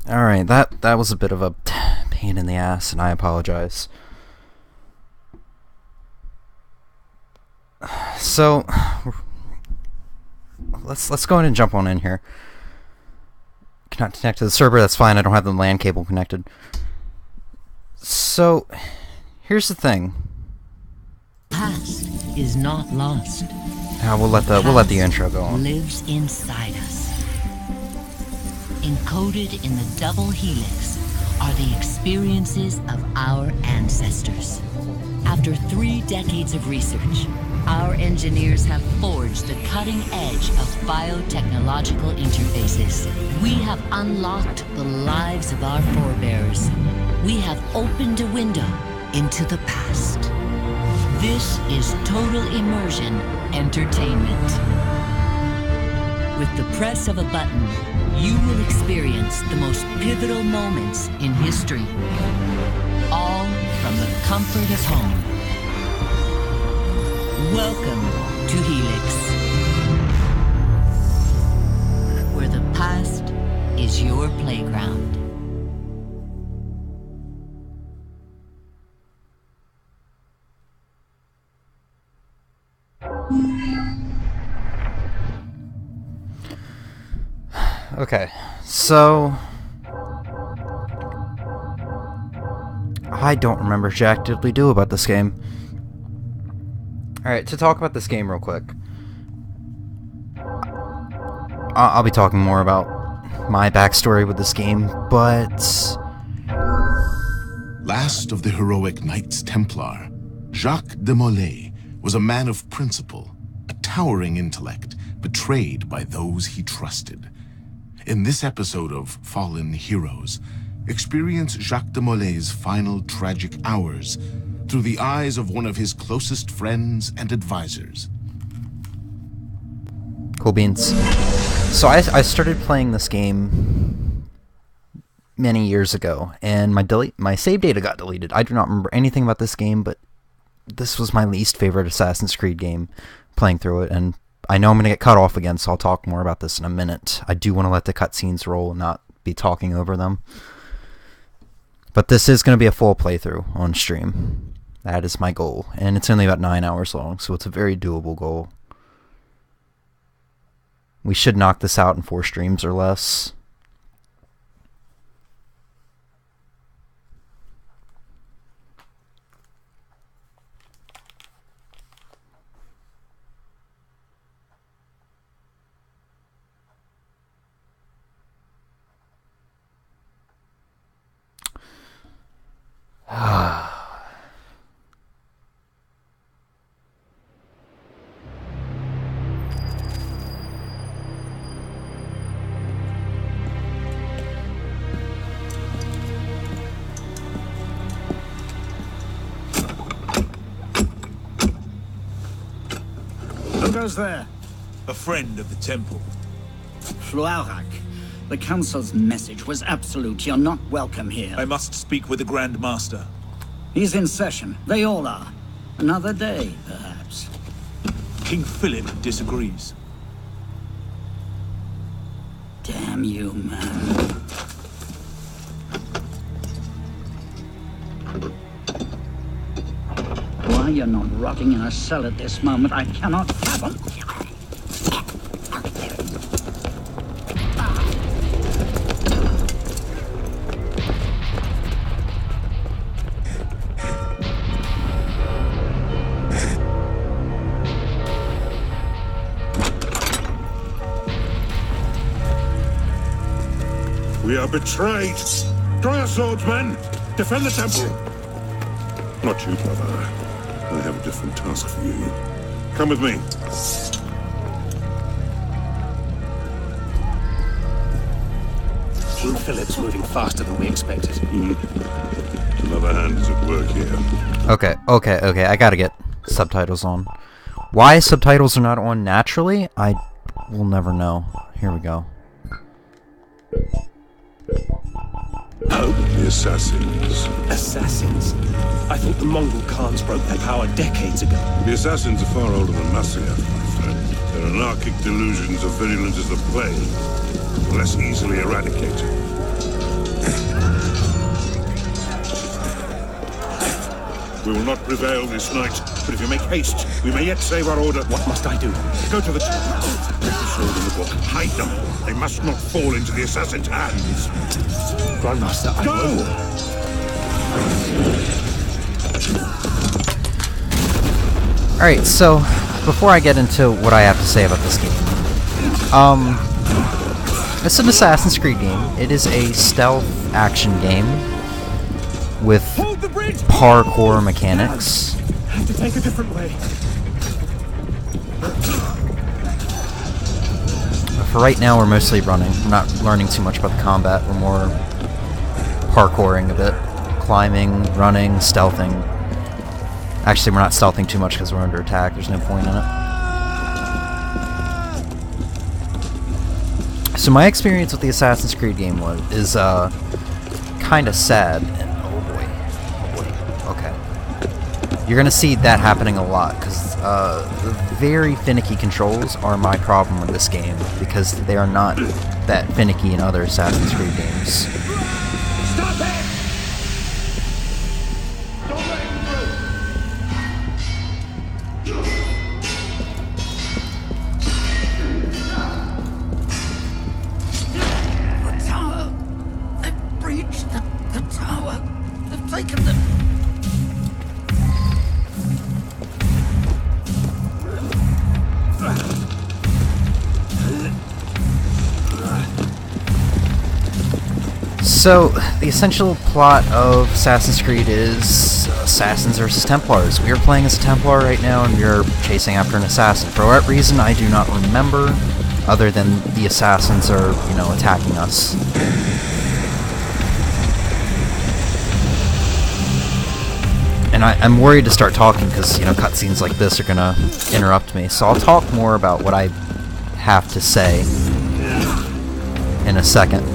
Alright, that was a bit of a pain in the ass, and I apologize. So, let's go ahead and jump on in here. Cannot connect to the server, that's fine, I don't have the LAN cable connected. So, here's the thing. Past is not lost. We'll let the intro go on. Lives inside us. Encoded in the double helix are the experiences of our ancestors. After 3 decades of research, our engineers have forged the cutting edge of biotechnological interfaces. We have unlocked the lives of our forebears. We have opened a window into the past. This is Total Immersion Entertainment. With the press of a button, you will experience the most pivotal moments in history. All from the comfort of home. Welcome to Helix, where the past is your playground. Okay, so I don't remember jack diddly do about this game. Alright, to talk about this game real quick. I'll be talking more about my backstory with this game, but... Last of the heroic Knights Templar, Jacques de Molay was a man of principle, a towering intellect, betrayed by those he trusted. In this episode of Fallen Heroes, experience Jacques de Molay's final tragic hours through the eyes of one of his closest friends and advisors. Cool beans. So I started playing this game many years ago, and my save data got deleted. I do not remember anything about this game, but this was my least favorite Assassin's Creed game playing through it, and I know I'm going to get cut off again, so I'll talk more about this in a minute. I do want to let the cutscenes roll and not be talking over them. But this is going to be a full playthrough on stream. That is my goal. And it's only about 9 hours long, so it's a very doable goal. We should knock this out in 4 streams or less. Who goes there? A friend of the temple. Floirac. The Council's message was absolute. You're not welcome here. I must speak with the Grand Master. He's in session. They all are. Another day, perhaps. King Philip disagrees. Damn you, man. Why you're not rotting in a cell at this moment, I cannot fathom. We are betrayed! Draw your swords, men! Defend the temple! Not you, brother. I have a different task for you. Come with me. King Philip's moving faster than we expected. Another hand is at work here. Okay, I gotta get subtitles on. Why subtitles are not on naturally, I will never know. Here we go. Oh, the Assassins. Assassins? I thought the Mongol Khans broke their power decades ago. The Assassins are far older than Masyaf, my friend. Their anarchic delusions are virulent as the plague, less easily eradicated. We will not prevail this night, but if you make haste, we may yet save our order. What must I do? Go to the temple. Take the sword in the book. Hide them. They must not fall into the assassin's hands. Grandmaster, I will. Alright, so before I get into what I have to say about this game, it's an Assassin's Creed game. It is a stealth action game with parkour mechanics. Have to take a different way. For right now, we're mostly running. We're not learning too much about the combat. We're more parkouring a bit. Climbing, running, stealthing. Actually, we're not stealthing too much because we're under attack. There's no point in it. So my experience with the Assassin's Creed game is kind of sad. And, oh boy, okay. You're gonna see that happening a lot because the very finicky controls are my problem with this game because they are not that finicky in other Assassin's Creed games. Stop it! Don't let him The tower! They've breached the tower! They've taken them! So, the essential plot of Assassin's Creed is Assassins versus Templars. We are playing as a Templar right now, and we are chasing after an assassin. For what reason, I do not remember, other than the assassins are, attacking us. And I'm worried to start talking, because, cutscenes like this are gonna interrupt me. So I'll talk more about what I have to say in a second.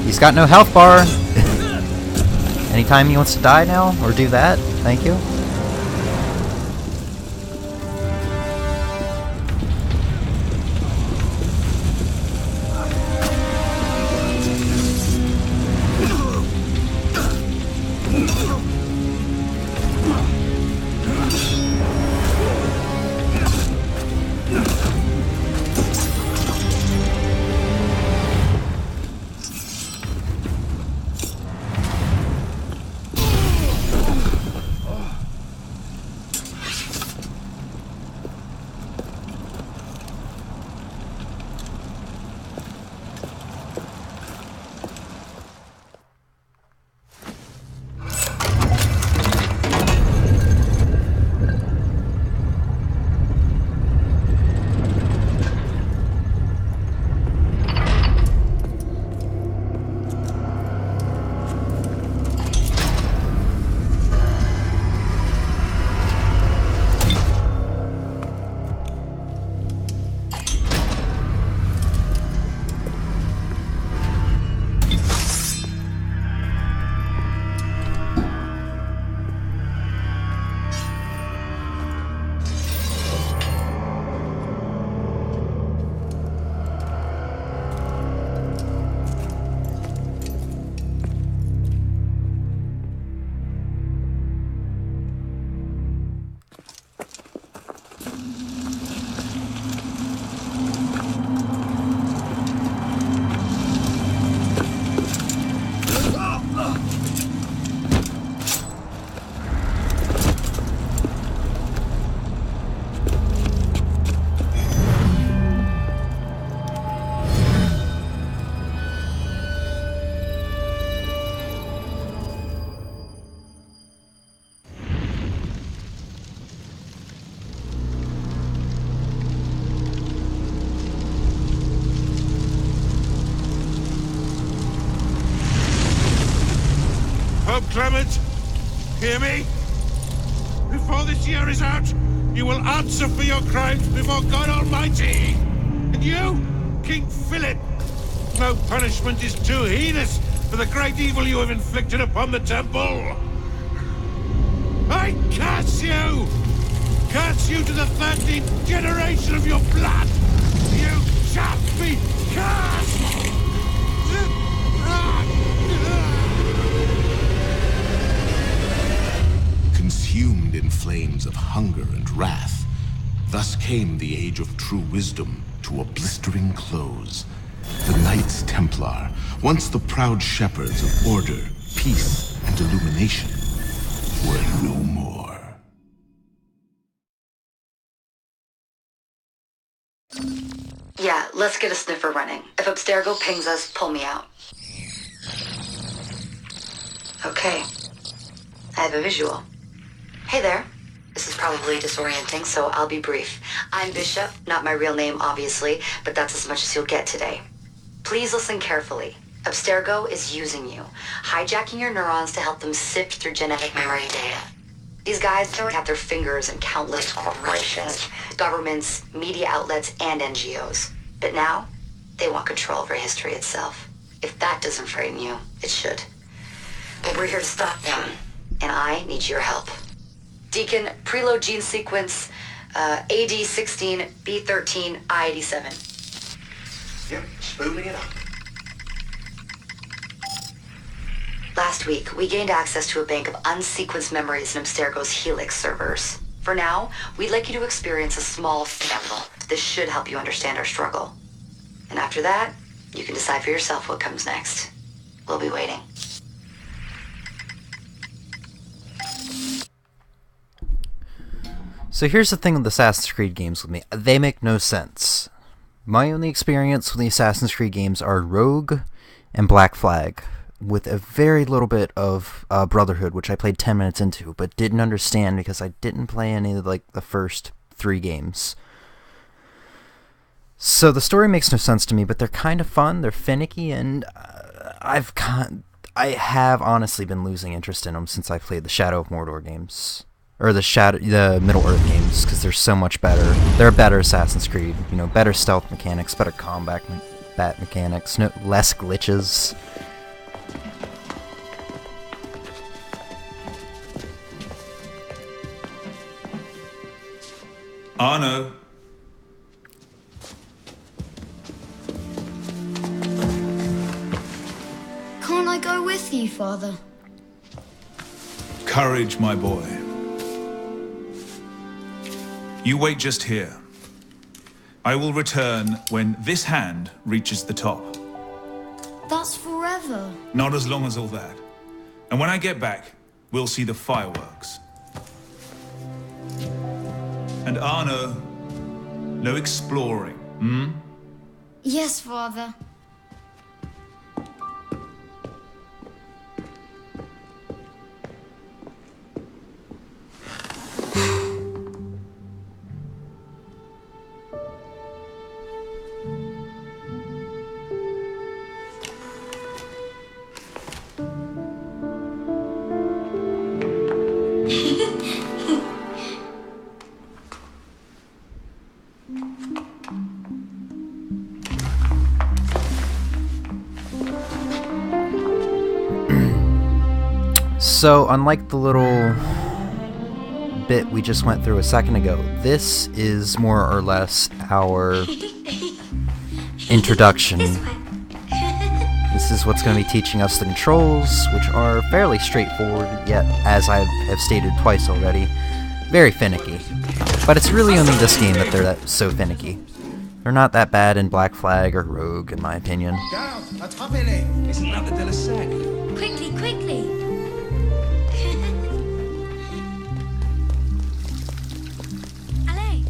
He's got no health bar. Anytime he wants to die now, or do that, thank you. Pope Clement, hear me? Before this year is out, you will answer for your crimes before God Almighty. And you, King Philip, no punishment is too heinous for the great evil you have inflicted upon the temple. I curse you! Curse you to the 13th generation of your blood! You shall be cursed! Consumed in flames of hunger and wrath, thus came the age of true wisdom to a blistering close. The Knights Templar, once the proud shepherds of order, peace, and illumination, were no more. Yeah, let's get a sniffer running. If Abstergo pings us, pull me out. Okay. I have a visual. Hey there. This is probably disorienting, so I'll be brief. I'm Bishop, not my real name, obviously, but that's as much as you'll get today. Please listen carefully. Abstergo is using you, hijacking your neurons to help them sift through genetic memory data. These guys don't have their fingers in countless corporations, governments, media outlets, and NGOs. But now, they want control over history itself. If that doesn't frighten you, it should. But we're here to stop them, and I need your help. Deacon, preload gene sequence AD16, B13, I87. Yep, spooling it up. Last week, we gained access to a bank of unsequenced memories in Abstergo's Helix servers. For now, we'd like you to experience a small sample. This should help you understand our struggle. And after that, you can decide for yourself what comes next. We'll be waiting. So here's the thing with Assassin's Creed games with me. They make no sense. My only experience with the Assassin's Creed games are Rogue and Black Flag, with a very little bit of Brotherhood, which I played 10 minutes into, but didn't understand because I didn't play any of the first 3 games. So the story makes no sense to me, but they're kind of fun, they're finicky, and I have honestly been losing interest in them since I played the Shadow of Mordor games. Or the Middle-earth games, because they're so much better. They're better Assassin's Creed, you know, better stealth mechanics, better combat mechanics, less glitches. Arno. Can't I go with you, Father? Courage, my boy. You wait just here. I will return when this hand reaches the top. That's forever. Not as long as all that. And when I get back, we'll see the fireworks. And Arno, no exploring, hmm? Yes, Father. So, unlike the little bit we just went through a second ago, this is more or less our introduction. This is what's going to be teaching us the controls, which are fairly straightforward, yet, as I have stated twice already, very finicky. But it's really only this game that they're so finicky. They're not that bad in Black Flag or Rogue, in my opinion. Down, attrapez-les! Isn't that the de la Sègue? Quickly, quickly! Allez!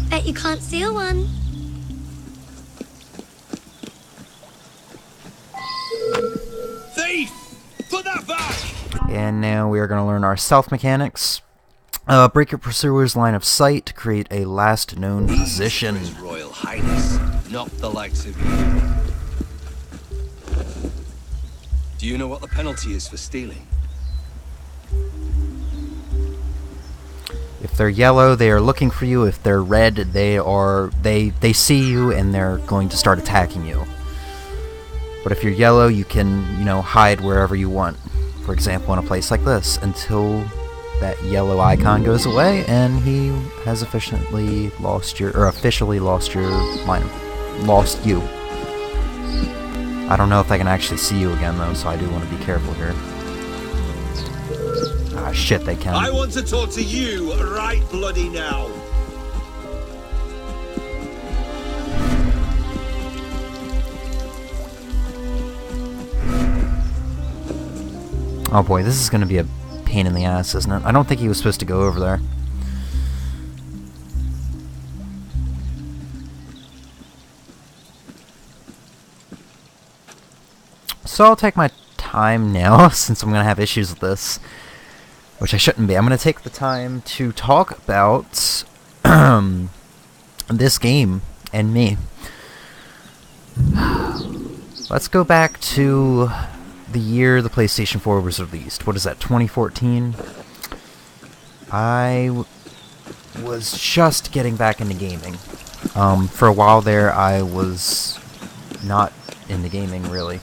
Bet you can't steal one. Thief! Put that back! And now we are going to learn our stealth mechanics. Break your pursuer's line of sight to create a last known position. His Royal Highness, not the likes of you. Do you know what the penalty is for stealing? If they're yellow, they are looking for you. If they're red, they see you and they're going to start attacking you. But if you're yellow, you can, you know, hide wherever you want. For example, in a place like this, until that yellow icon goes away, and he has officially lost your line, lost you. I don't know if I can actually see you again though, so I do want to be careful here. Ah, shit, they can. I want to talk to you right bloody now. Oh boy, this is gonna be a pain in the ass, isn't it? I don't think he was supposed to go over there. So I'll take my time now, since I'm gonna have issues with this. Which I shouldn't be. I'm gonna take the time to talk about this game and me. Let's go back to the year the PlayStation 4 was released. What is that, 2014? I was just getting back into gaming. For a while there, I was not into gaming, really.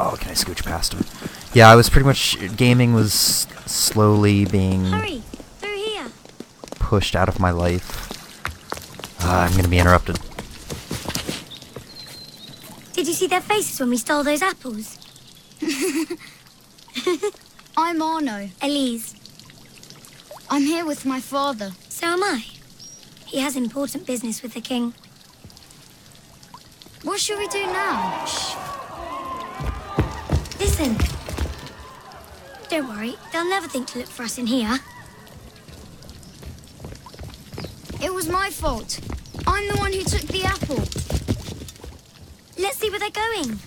Oh, can I scooch past him? Yeah, I was pretty much... Gaming was slowly being... Hurry! Through here! Pushed out of my life. I'm gonna be interrupted. Did you see their faces when we stole those apples? I'm Arno. Elise. I'm here with my father. So am I. He has important business with the king. What should we do now? Shh. Listen. Don't worry, they'll never think to look for us in here. It was my fault. I'm the one who took the apple. Let's see where they're going.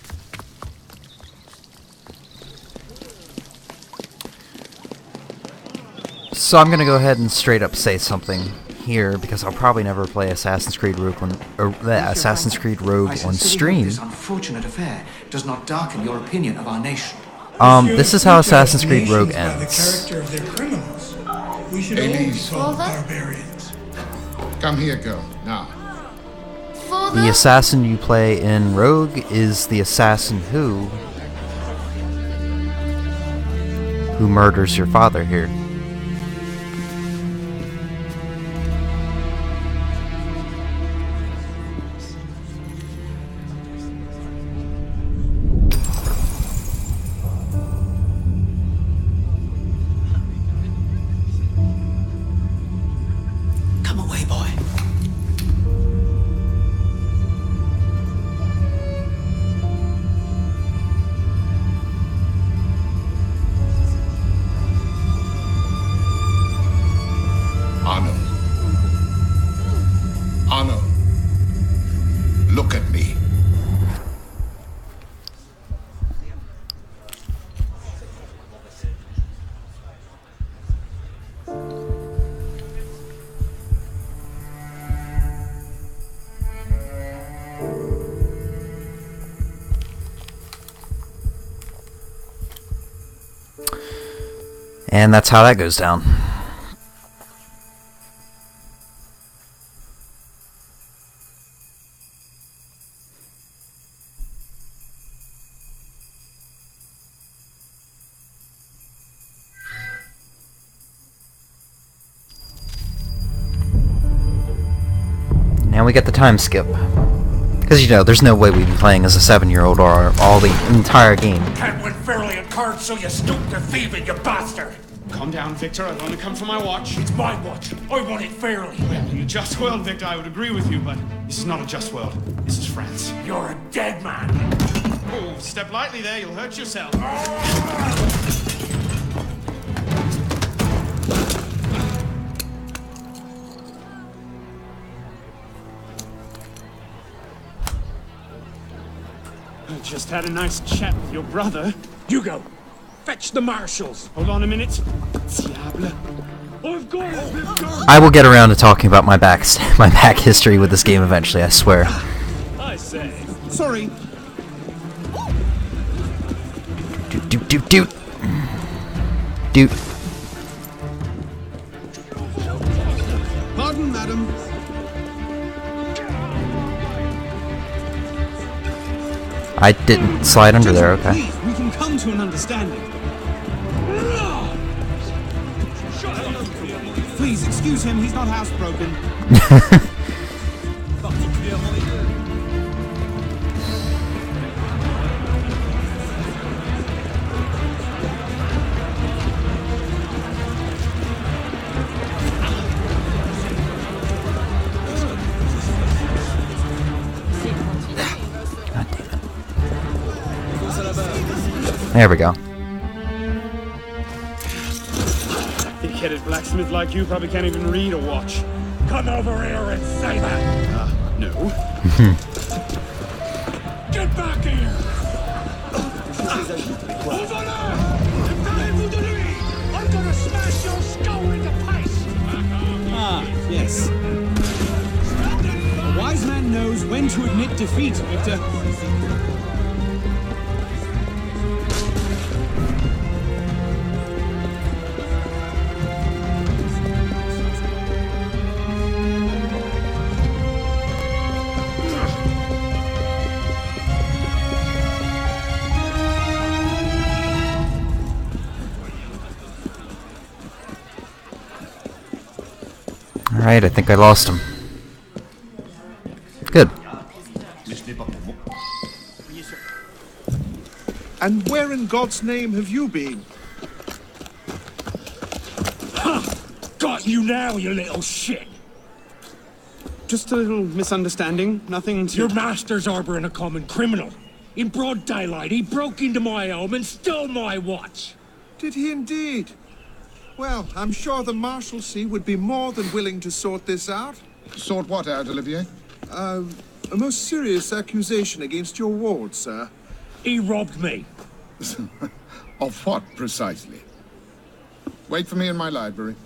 So I'm gonna go ahead and straight up say something here, because I'll probably never play Assassin's Creed Rogue on stream. This unfortunate affair does not darken your opinion of our nation. This is how Assassin's Creed Rogue ends. The character of their criminals. We should always call barbarians. Come here, girl. Now. The assassin you play in Rogue is the assassin who murders your father here. Come away, boy. Arno, look at me. And that's how that goes down. Now we get the time skip. Because, you know, there's no way we'd be playing as a 7-year-old or all the entire game. Can't win fairly at cards, so you stoop to thieving, you bastard! Calm down, Victor. I've only come for my watch. It's my watch. I want it fairly. Well, in a just world, Victor, I would agree with you, but this is not a just world. This is France. You're a dead man. Oh, step lightly there. You'll hurt yourself. I just had a nice chat with your brother. Hugo, fetch the marshals. Hold on a minute. Diable. I've got it. I will get around to talking about my back history with this game eventually, I swear. I say. Sorry. Doot, doot, doot. Doot. Pardon, madam. I didn't slide under there, okay. Please, we can come to an understanding. Please, excuse him, he's not housebroken. There we go. Thick-headed blacksmith like you probably can't even read or watch. Come over here and say that! No. Get back here! I'm gonna smash your skull into paste! Ah, yes. A wise man knows when to admit defeat, Victor. Alright, I think I lost him. Good. And where in God's name have you been? Ha! Got you now, you little shit! Just a little misunderstanding, nothing to... Your master's harboring a common criminal. In broad daylight, he broke into my home and stole my watch. Did he indeed? Well, I'm sure the Marshalsea would be more than willing to sort this out. Sort what out, Olivier? A most serious accusation against your ward, sir. He robbed me. Of what, precisely? Wait for me in my library.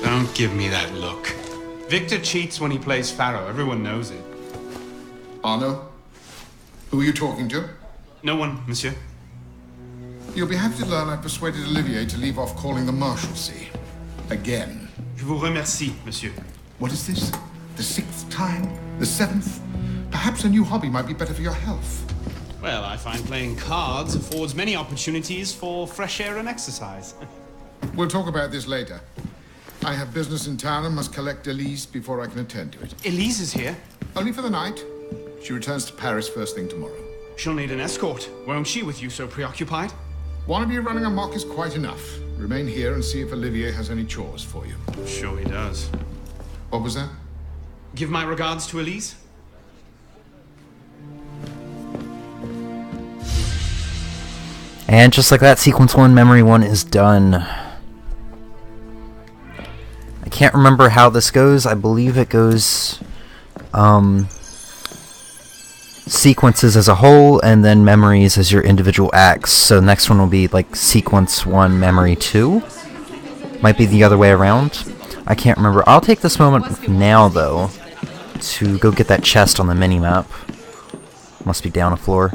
Don't give me that look. Victor cheats when he plays Pharaoh. Everyone knows it. Arno? Who are you talking to? No one, monsieur. You'll be happy to learn I persuaded Olivier to leave off calling the Marshalsea. Again. Je vous remercie, monsieur. What is this? The 6th time? The 7th? Perhaps a new hobby might be better for your health. Well, I find playing cards affords many opportunities for fresh air and exercise. We'll talk about this later. I have business in town and must collect Elise before I can attend to it. Elise is here? Only for the night. She returns to Paris first thing tomorrow. She'll need an escort. Won't she, with you so preoccupied? One of you running amok is quite enough. Remain here and see if Olivier has any chores for you. I'm sure he does. What was that? Give my regards to Elise. And just like that, Sequence 1, Memory 1 is done. I can't remember how this goes. I believe it goes sequences as a whole, and then memories as your individual acts. So the next one will be like Sequence 1, Memory 2. Might be the other way around. I can't remember. I'll take this moment now, though, to go get that chest on the mini-map. Must be down a floor.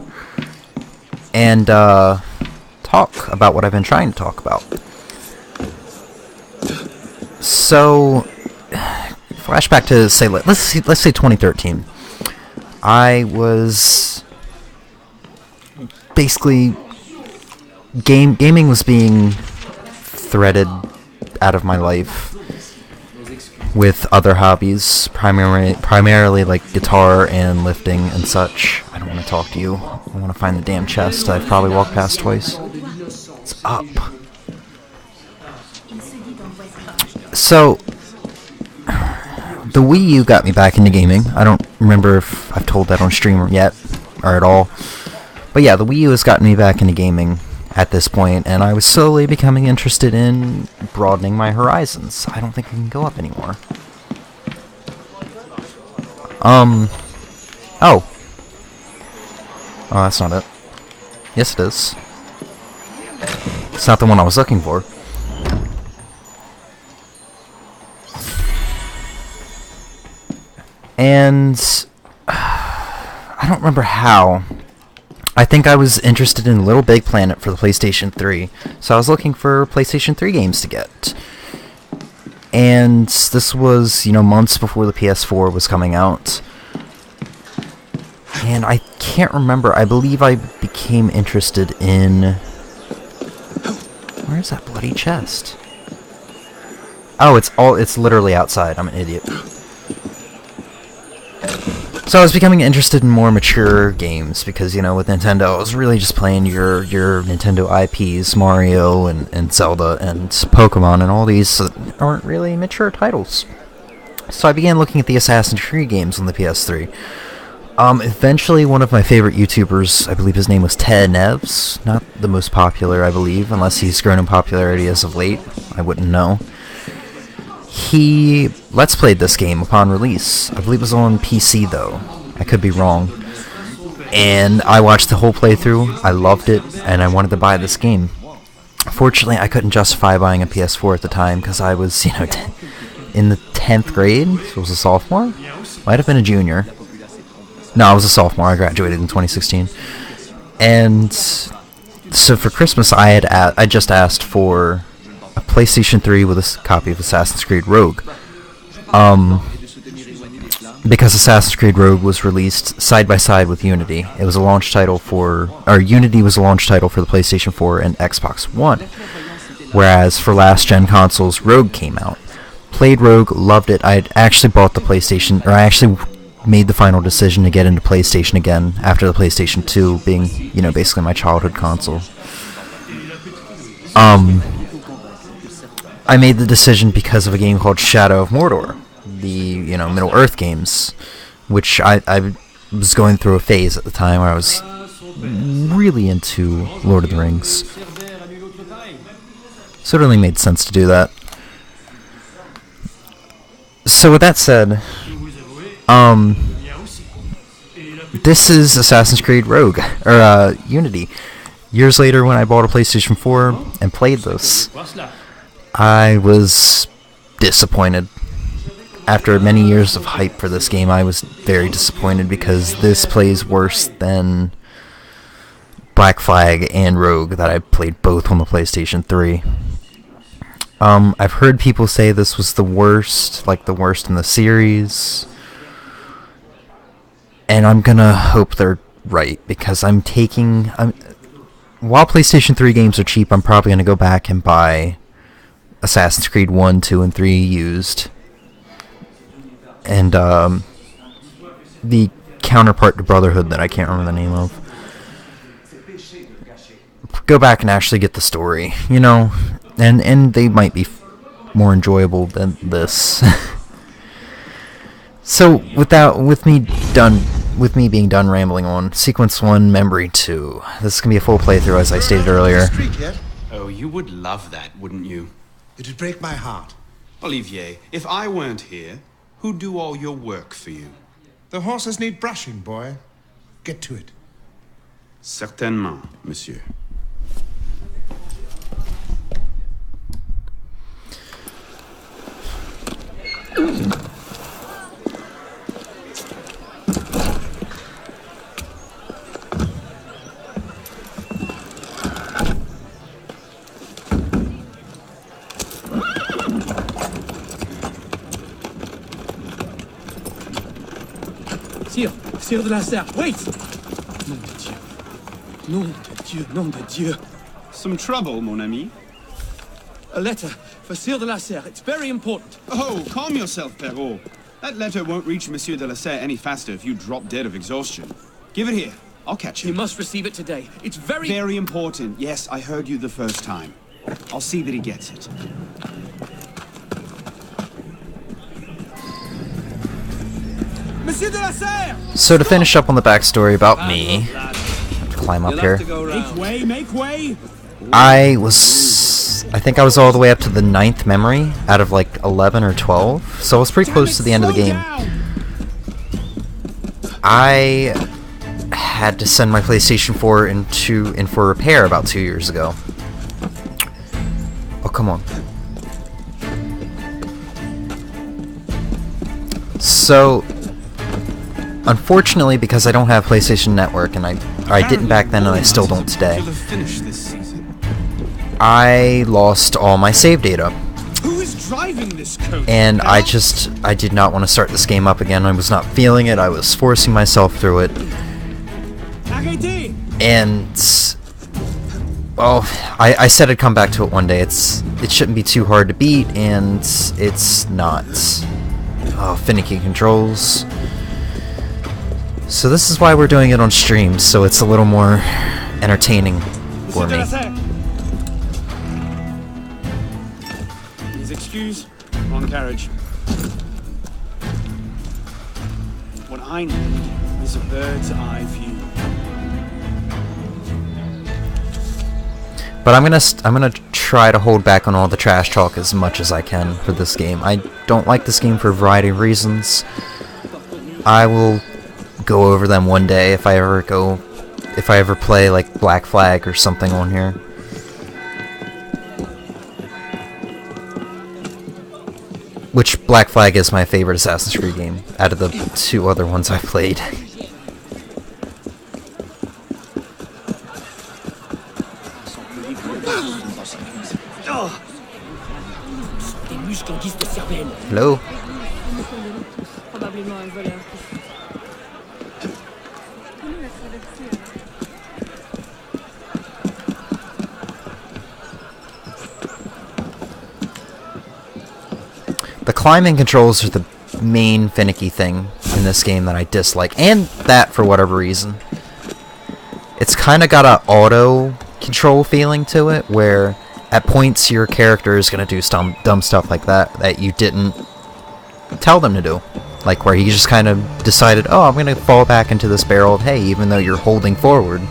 And, talk about what I've been trying to talk about. So, flashback to, say, let's say 2013. I was basically gaming was being threaded out of my life with other hobbies, primarily like guitar and lifting and such. I don't want to talk to you. I want to find the damn chest I've probably walked past twice. It's up. So, the Wii U got me back into gaming. I don't remember if I've told that on stream yet, or at all. But yeah, the Wii U has gotten me back into gaming at this point, and I was slowly becoming interested in broadening my horizons. I don't think I can go up anymore. Oh, that's not it. Yes, it is. It's not the one I was looking for. And I don't remember how. I think I was interested in Little Big Planet for the PlayStation 3, so I was looking for PlayStation 3 games to get. And this was, months before the PS4 was coming out. And I can't remember, I believe I became interested in... Where's that bloody chest? Oh, it's literally outside, I'm an idiot. So I was becoming interested in more mature games, because, with Nintendo, I was really just playing your Nintendo IPs, Mario and Zelda and Pokemon, and all these aren't really mature titles. So I began looking at the Assassin's Creed games on the PS3. Eventually one of my favorite YouTubers, I believe his name was Ted Neves, not the most popular, I believe, unless he's grown in popularity as of late, I wouldn't know. He Let's Played this game upon release. I believe it was on PC though. I could be wrong. And I watched the whole playthrough, I loved it, and I wanted to buy this game. Fortunately, I couldn't justify buying a PS4 at the time, because I was, in the 10th grade, so I was a sophomore? Might have been a junior. No, I was a sophomore, I graduated in 2016. And so for Christmas, I just asked for a PlayStation 3 with a copy of Assassin's Creed Rogue. Because Assassin's Creed Rogue was released side by side with Unity. It was a launch title Unity was a launch title for the PlayStation 4 and Xbox One. Whereas for last gen consoles, Rogue came out. Played Rogue, loved it. I actually bought the PlayStation, or I actually made the final decision to get into PlayStation again after the PlayStation 2 being, basically my childhood console. I made the decision because of a game called Shadow of Mordor, the, Middle-earth games, which I was going through a phase at the time where I was really into Lord of the Rings. So it really made sense to do that. So with that said, this is Assassin's Creed Rogue, or Unity. Years later, when I bought a PlayStation 4 and played this, I was disappointed. After many years of hype for this game, I was very disappointed because this plays worse than Black Flag and Rogue that I played both on the PlayStation 3. I've heard people say this was the worst, like the worst in the series. And I'm gonna hope they're right, because while PlayStation 3 games are cheap, I'm probably gonna go back and buy Assassin's Creed 1, 2, and 3 used. And the counterpart to Brotherhood that I can't remember the name of. Go back and actually get the story, and they might be more enjoyable than this. So with me being done rambling on, Sequence 1, Memory 2. This is gonna be a full playthrough, as I stated earlier. Oh, you would love that, wouldn't you? It'd break my heart. Olivier, if I weren't here, who'd do all your work for you? The horses need brushing, boy. Get to it. Certainement, monsieur. Sire de la Serre, wait! Nom de Dieu. Nom de Dieu, nom de Dieu. Some trouble, mon ami? A letter for Sire de la Serre. It's very important. Oh, calm yourself, Perrault. That letter won't reach Monsieur de la Serre any faster if you drop dead of exhaustion. Give it here. I'll catch him. You must receive it today. It's very... Very important. Yes, I heard you the first time. I'll see that he gets it. Monsieur de la Serre! So to finish up on the backstory about me, I have to climb up here. Make way! I think I was all the way up to the 9th memory out of like 11 or 12, so I was pretty close to the end of the game. I had to send my PlayStation 4 in for repair about 2 years ago. Oh, come on. So, unfortunately, because I don't have PlayStation Network and I Or I didn't back then, and I still don't today. You'll have finished this season. I lost all my save data. Who is driving this coach? And I did not want to start this game up again. I was not feeling it. I was forcing myself through it. And, well, I said I'd come back to it one day. It shouldn't be too hard to beat, and it's not. Oh, finicky controls. So this is why we're doing it on stream, so it's a little more entertaining for me. Please excuse, wrong carriage. What I need is a bird's eye view. But I'm gonna try to hold back on all the trash talk as much as I can for this game. I don't like this game for a variety of reasons. I will go over them one day if I ever play like Black Flag or something on here. Which Black Flag is my favorite Assassin's Creed game out of the 2 other ones I've played. Hello? The climbing controls are the main finicky thing in this game that I dislike, and that for whatever reason. It's kind of got an auto control feeling to it, where at points your character is going to do some dumb stuff like that you didn't tell them to do. Like where he just kind of decided, oh, I'm going to fall back into this barrel of hay even though you're holding forward.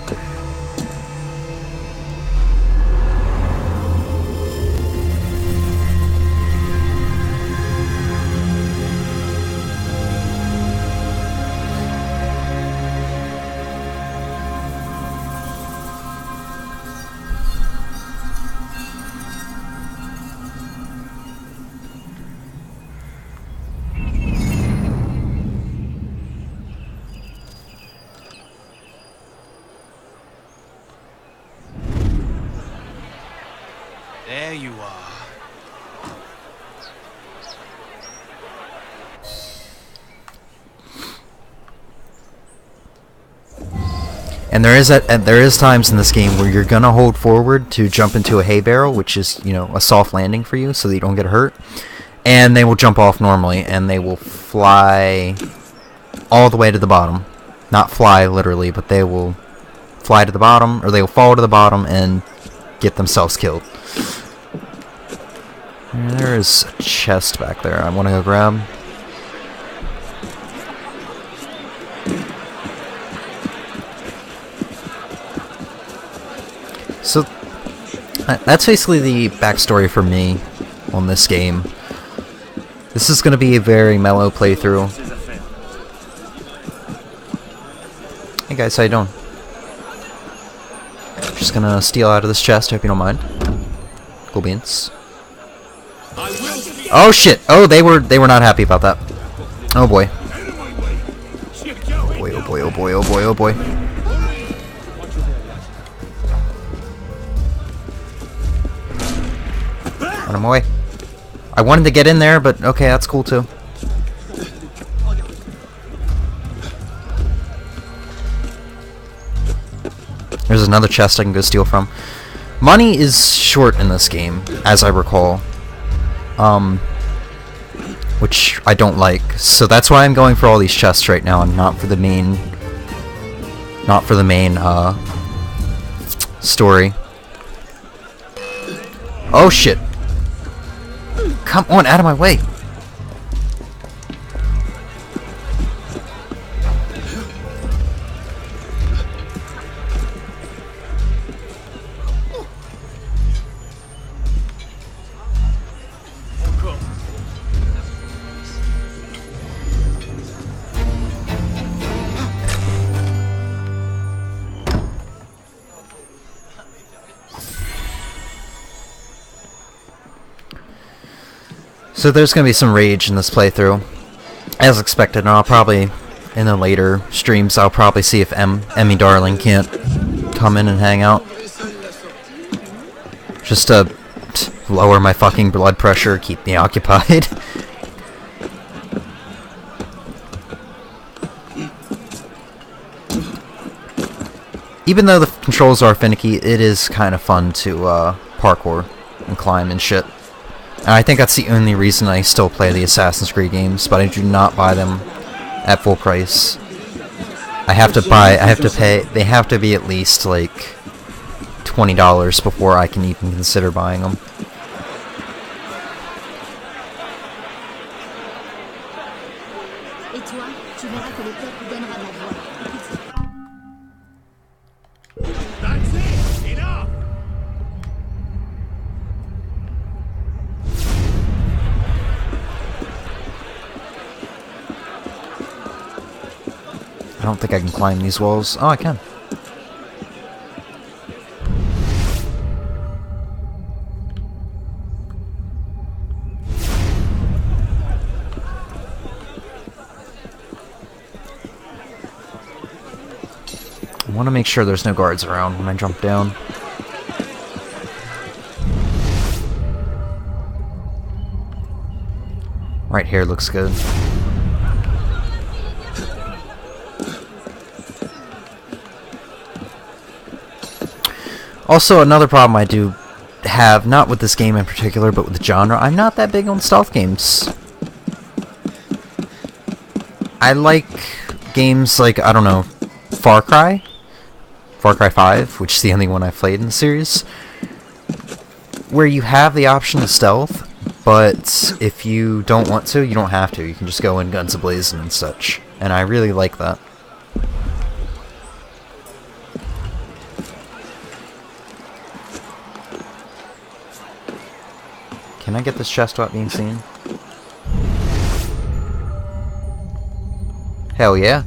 There you are. And there is times in this game where you're gonna hold forward to jump into a hay barrel, which is, you know, a soft landing for you so that you don't get hurt. And they will jump off normally, and they will fly all the way to the bottom. Not fly literally, but they will fly to the bottom, or they will fall to the bottom and get themselves killed. There is a chest back there I want to go grab. So, that's basically the backstory for me on this game. This is going to be a very mellow playthrough. Hey guys, how you doing? Just gonna steal out of this chest, hope you don't mind. Cool beans. Oh shit! Oh, they were not happy about that. Oh boy. Oh boy, oh boy, oh boy, oh boy, oh boy. Run him away. I wanted to get in there, but okay, that's cool too. There's another chest I can go steal from. Money is short in this game, as I recall. Which I don't like. So that's why I'm going for all these chests right now and not for the main story. Oh shit. Come on, out of my way. So there's going to be some rage in this playthrough, as expected, and I'll probably in the later streams, I'll probably see if Emmy Darling can't come in and hang out. Just to lower my fucking blood pressure, keep me occupied. Even though the controls are finicky, it is kind of fun to parkour and climb and shit. And I think that's the only reason I still play the Assassin's Creed games, but I do not buy them at full price. I have to pay, they have to be at least like $20 before I can even consider buying them. That's it! Enough! I don't think I can climb these walls. Oh, I can. I want to make sure there's no guards around when I jump down. Right here looks good. Also, another problem I do have, not with this game in particular, but with the genre, I'm not that big on stealth games. I like games like, I don't know, Far Cry 5, which is the only one I've played in the series, where you have the option of stealth, but if you don't want to, you don't have to. You can just go in guns a-blazing and such, and I really like that. Can I get this chest without being seen? Hell yeah.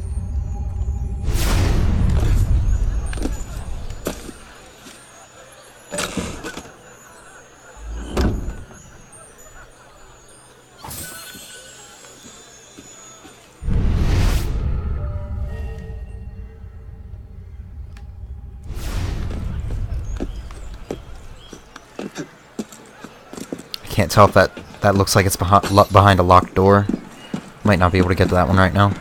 Can't tell if that looks like it's behind a locked door. Might not be able to get to that one right now.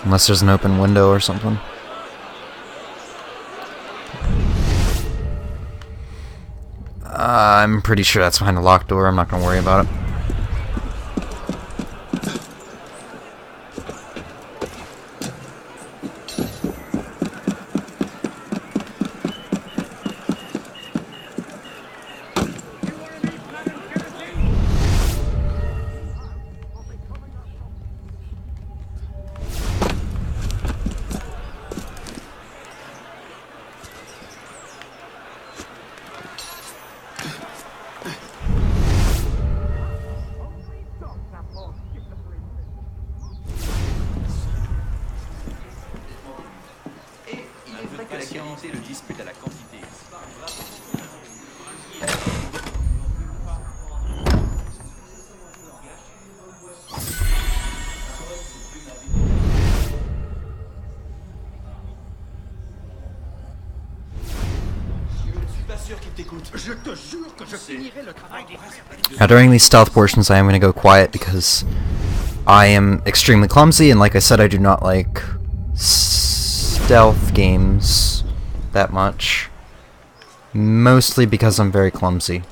Unless there's an open window or something. I'm pretty sure that's behind a locked door. I'm not gonna worry about it. Now during these stealth portions I am going to go quiet because I am extremely clumsy, and like I said, I do not like stealth games that much. Mostly because I'm very clumsy.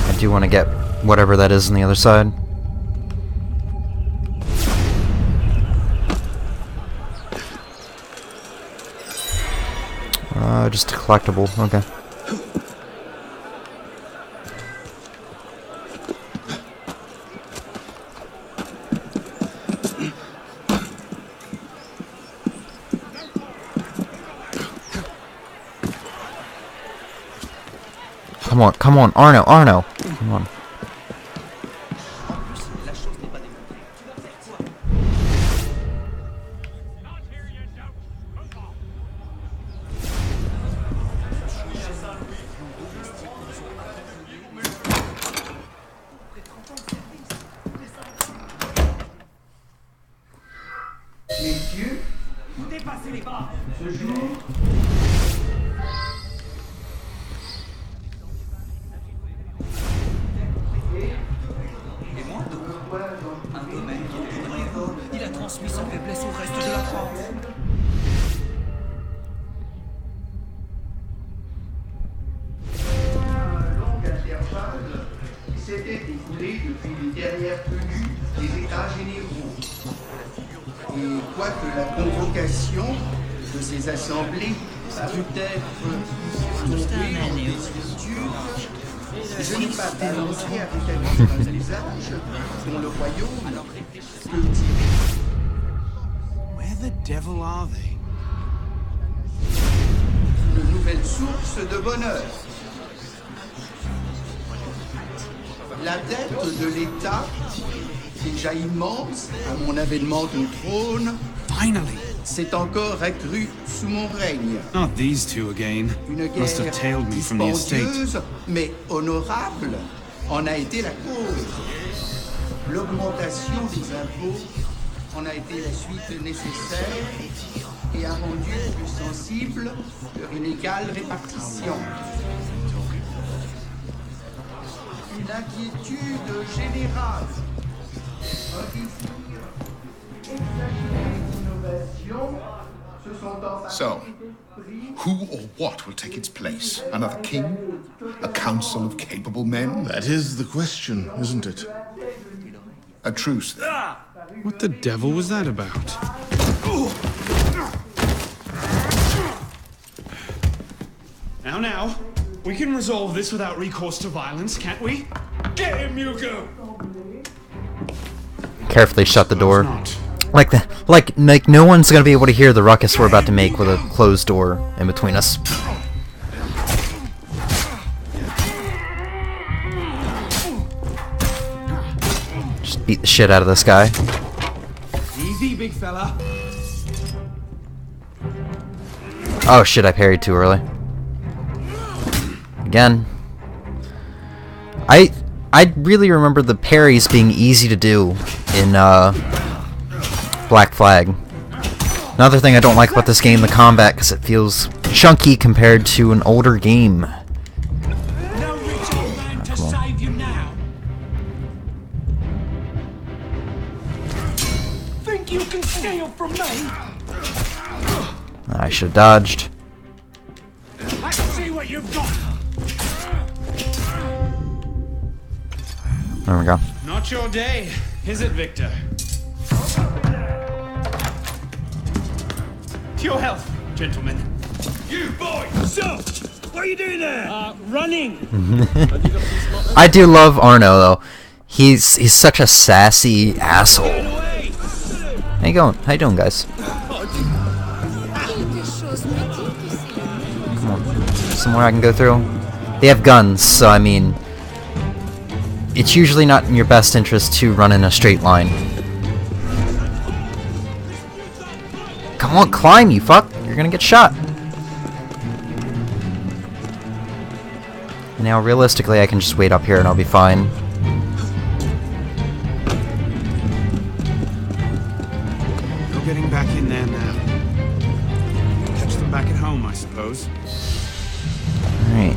I do want to get whatever that is on the other side. Just a collectible, okay. Come on, Arno, come on. Il a transmis sa faiblesse au reste de la France. Un long intervalle s'était écoulé depuis les dernières tenues des États généraux. Et quoique la convocation de ces assemblées pût être tombée en désuétude, je n'ai pas dénoncé avec un visage dont le royaume peut tirer. Where the devil are they? Une nouvelle source de bonheur. La dette de l'État, déjà immense à mon avènement au trône, Finally! s'est encore accrue sous mon règne. Not these two again. Une Must have guerre tailed me from the estate. dispendieuse, mais honorable, en a été la cause. L'augmentation des impôts en a été la suite nécessaire et a rendu plus sensible leur inégale répartition. Une inquiétude générale, un désir exagéré d'innovation se sont emparés. So, who or what will take its place? Another king? A council of capable men? That is the question, isn't it? A truce, then. What the devil was that about? Now, we can resolve this without recourse to violence, can't we? Get him, Hugo! Carefully shut the door. Like no one's gonna be able to hear the ruckus we're about to make with a closed door in between us. Just beat the shit out of this guy. Easy, big fella. Oh shit, I parried too early. Again. I really remember the parries being easy to do in Black Flag. Another thing I don't like about this game, the combat, because it feels chunky compared to an older game. No rich old man to save you now. Think you can steal from me? I should have dodged. Let's see what you've got. There we go. Not your day, is it, Victor? To your health, gentlemen. You boy! So, what are you doing there? Running. I do love Arno though. He's such a sassy asshole. How you going? How you doing, guys? Come on. Somewhere I can go through. They have guns, so I mean, it's usually not in your best interest to run in a straight line. Come on, climb, you fuck! You're gonna get shot. Now, realistically, I can just wait up here and I'll be fine. No getting back in there now. Catch them back at home, I suppose. Alright.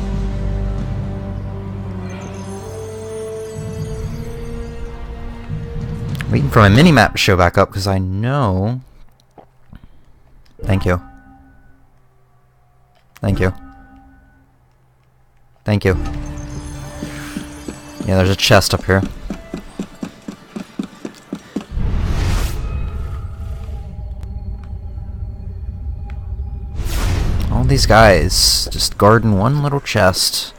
Waiting for my mini-map to show back up, because I know... Thank you. Thank you. Thank you. Yeah, there's a chest up here. All these guys just guarding one little chest.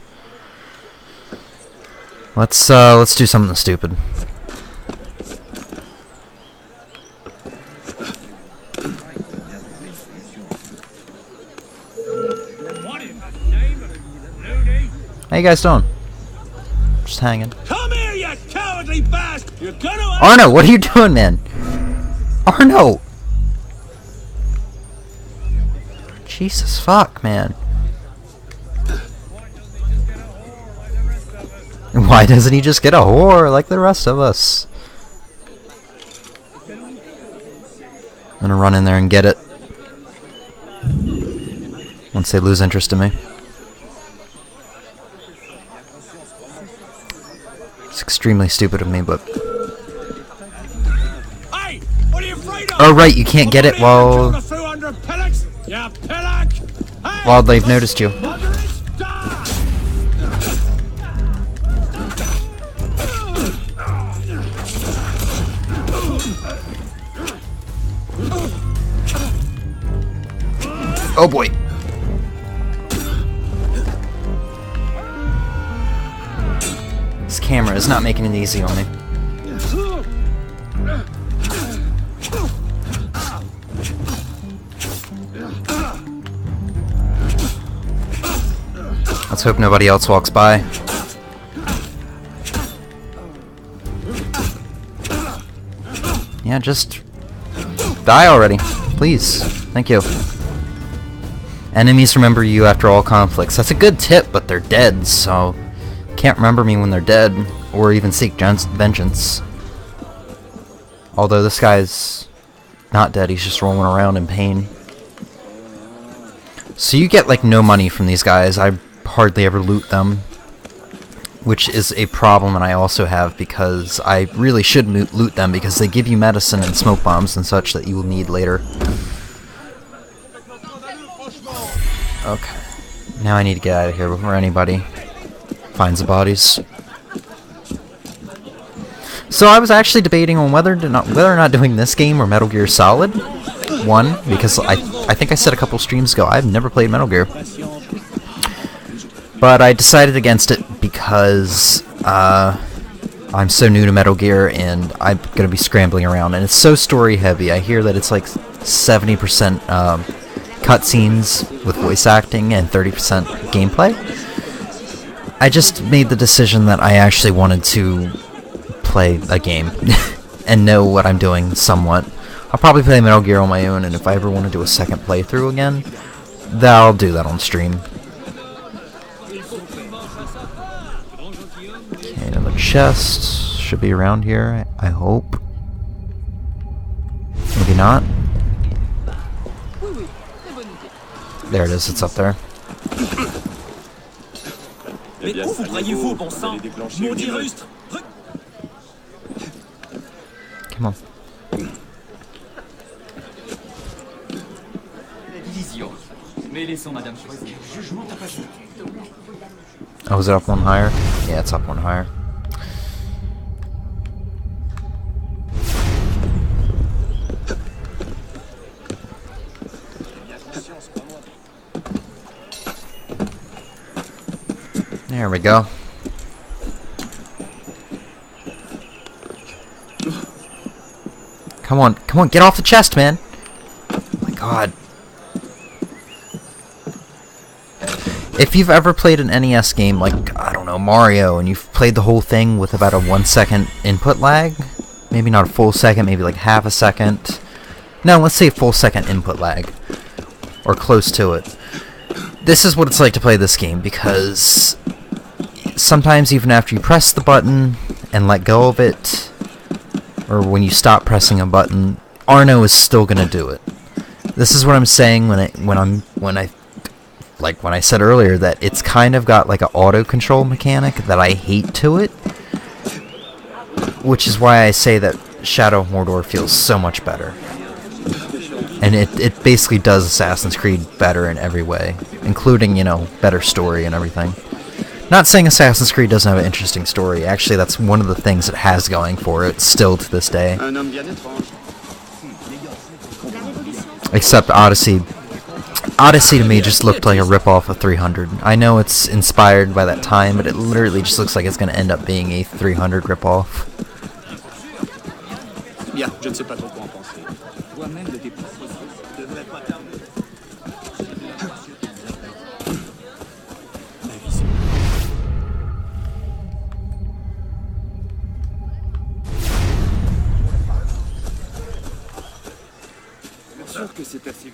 Let's do something stupid. How you guys doing? Just hanging. Come here, you cowardly bastard! You're gonna... Arno, what are you doing, man? Arno! Jesus fuck, man. Why doesn't he just get a whore like the rest of us? I'm gonna run in there and get it. once they lose interest in me. It's extremely stupid of me, but... Hey, what are you afraid of? Oh right, you can't get it while they've noticed you. Oh boy. This camera is not making it easy on me. Let's hope nobody else walks by. Yeah, just die already, please. Thank you. Enemies remember you after all conflicts. That's a good tip, but they're dead, so can't remember me when they're dead, or even seek vengeance. Although this guy's not dead, he's just rolling around in pain. So you get like no money from these guys. I hardly ever loot them, which is a problem that I also have, because I really should loot them because they give you medicine and smoke bombs and such that you will need later. Okay, now I need to get out of here before anybody finds the bodies. So I was actually debating on whether or not doing this game or Metal Gear Solid 1, because I think I said a couple streams ago I've never played Metal Gear. But I decided against it because I'm so new to Metal Gear and I'm going to be scrambling around, and it's so story heavy. I hear that it's like 70% cutscenes with voice acting and 30% gameplay. I just made the decision that I actually wanted to play a game and know what I'm doing somewhat. I'll probably play Metal Gear on my own, and if I ever want to do a second playthrough again, then I'll do that on stream. Okay, another chest should be around here, I hope. Maybe not. There it is, it's up there. Come on. Oh, is it up one higher? Yeah, it's up one higher. There we go. Come on, get off the chest, man! Oh my god. If you've ever played an NES game like, I don't know, Mario, and you've played the whole thing with about a 1 second input lag, maybe not a full second, maybe like half a second. No, let's say a full second input lag, or close to it. This is what it's like to play this game, because sometimes even after you press the button and let go of it, or when you stop pressing a button, Arno is still gonna do it. This is what I'm saying when I said earlier that it's kind of got like an auto control mechanic that I hate to it, which is why I say that Shadow of Mordor feels so much better. And it basically does Assassin's Creed better in every way, including, you know, better story and everything. Not saying Assassin's Creed doesn't have an interesting story. Actually, that's one of the things it has going for it, still to this day. Except Odyssey. Odyssey to me just looked like a rip-off of 300. I know it's inspired by that time, but it literally just looks like it's going to end up being a 300 rip-off. Bien, je ne sais pas trop quoi en penser. Toi-même de tes devrais pas tarder. Sûr que c'est assez.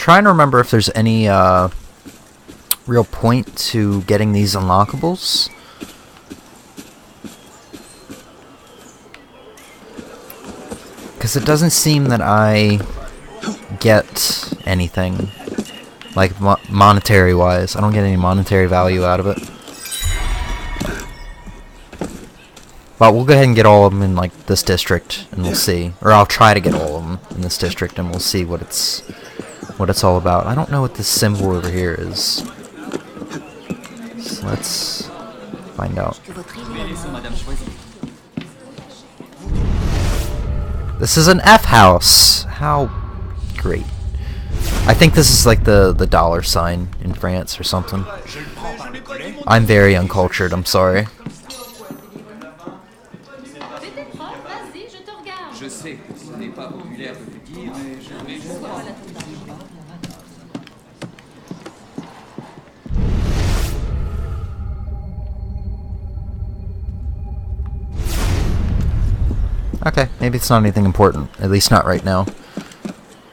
Trying to remember if there's any real point to getting these unlockables. Because it doesn't seem that I get anything, like monetary wise. I don't get any monetary value out of it. But we'll go ahead and get all of them in like this district, and we'll see. Or I'll try to get all of them in this district, and we'll see what it's all about. I don't know what this symbol over here is. So let's find out. This is an F house. How great. I think this is like the dollar sign in France or something. I'm very uncultured, I'm sorry. Okay, maybe it's not anything important, at least not right now.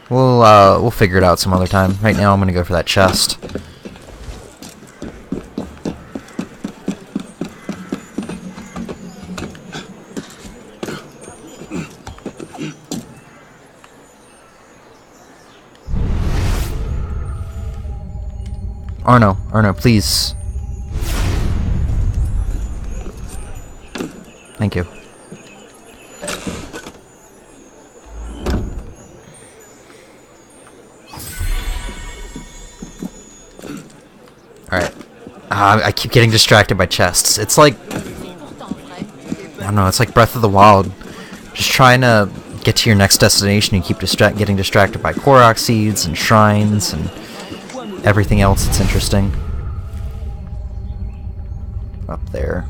We'll figure it out some other time. Right now I'm gonna go for that chest. Arno, please. Thank you. Alright. I keep getting distracted by chests. It's like... I don't know, it's like Breath of the Wild. Just trying to get to your next destination, you keep getting distracted by Korok seeds and shrines and everything else that's interesting. Up there.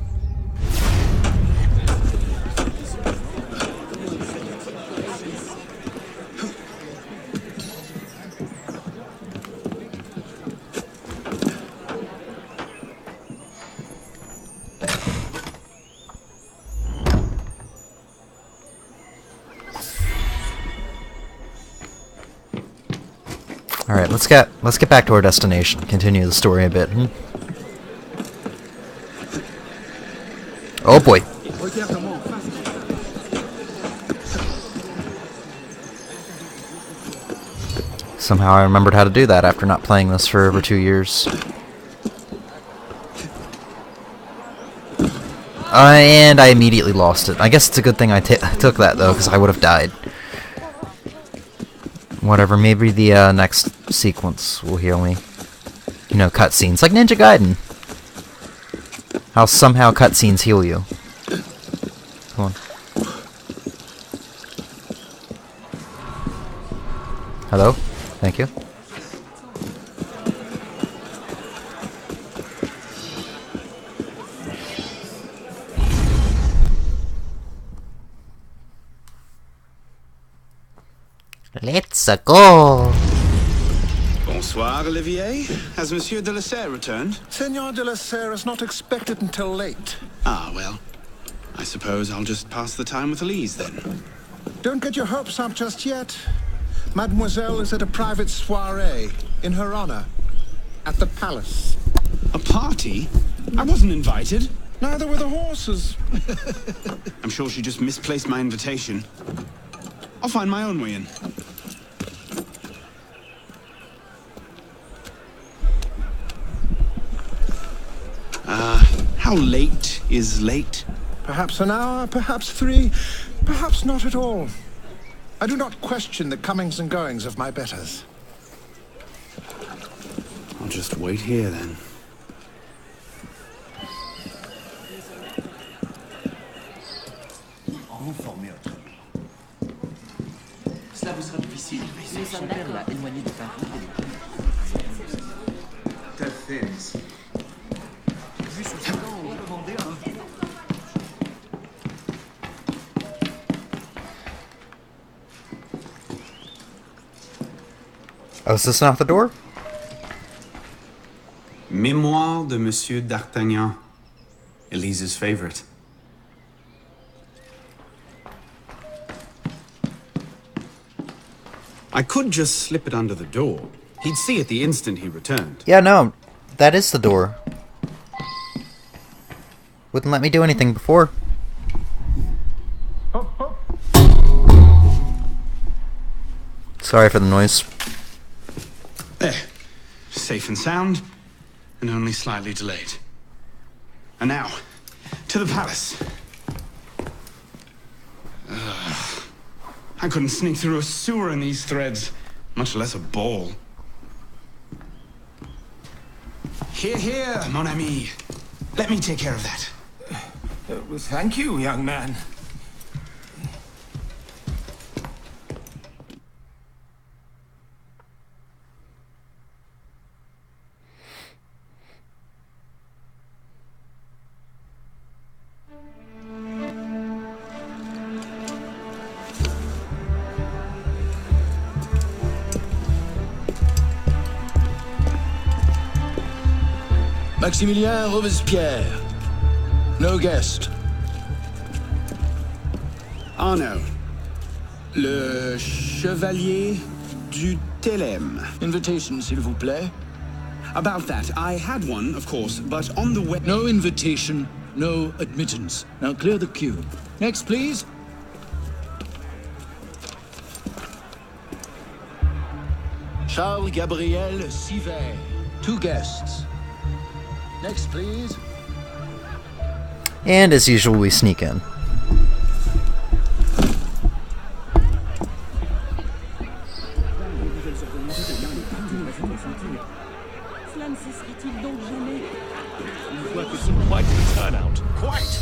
Alright, let's get back to our destination. Continue the story a bit. Oh boy. Somehow I remembered how to do that after not playing this for over 2 years. And I immediately lost it. I guess it's a good thing I took that though, because I would have died. Whatever, maybe the next sequence will heal me. You know, cutscenes. Like Ninja Gaiden. How somehow cutscenes heal you. Come on. Hello? Thank you. Let's go. Bonsoir, Olivier. Has Monsieur de la Serre returned? Senor de la Serre is not expected until late. Ah, well. I suppose I'll just pass the time with Elise, then. Don't get your hopes up just yet. Mademoiselle is at a private soiree, in her honor, at the palace. A party? I wasn't invited. Neither were the horses. I'm sure she just misplaced my invitation. I'll find my own way in. How late is late? Perhaps an hour, perhaps 3, perhaps not at all. I do not question the comings and goings of my betters. I'll just wait here, then. Cela vous sera difficile. Son père l'a éloigné de Paris. Vu sous ce temps, on demandait un... Oh, is this not the door? Mémoire de Monsieur d'Artagnan. Elise's favorite. I could just slip it under the door. He'd see it the instant he returned. Yeah, no. That is the door. Wouldn't let me do anything before. Sorry for the noise. There. Safe and sound, and only slightly delayed. And now, to the palace. I couldn't sneak through a sewer in these threads, much less a ball. Here, here, mon ami. Let me take care of that. Well, thank you, young man. Maximilien Robespierre. No guest. Arno. Le Chevalier du Thelem. Invitation, s'il vous plaît. About that, I had one, of course, but on the way... No invitation, no admittance. Now clear the queue. Next, please. Charles Gabriel Sivet. 2 guests. Next, please. And as usual, we sneak in. Quite the turnout. Quite.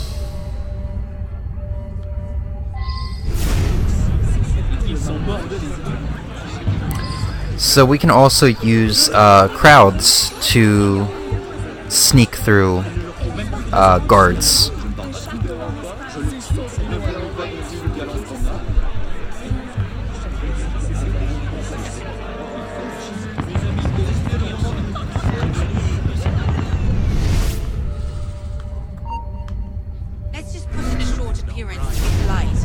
So we can also use crowds to sneak through guards. Let's just put in a short appearance to be polite.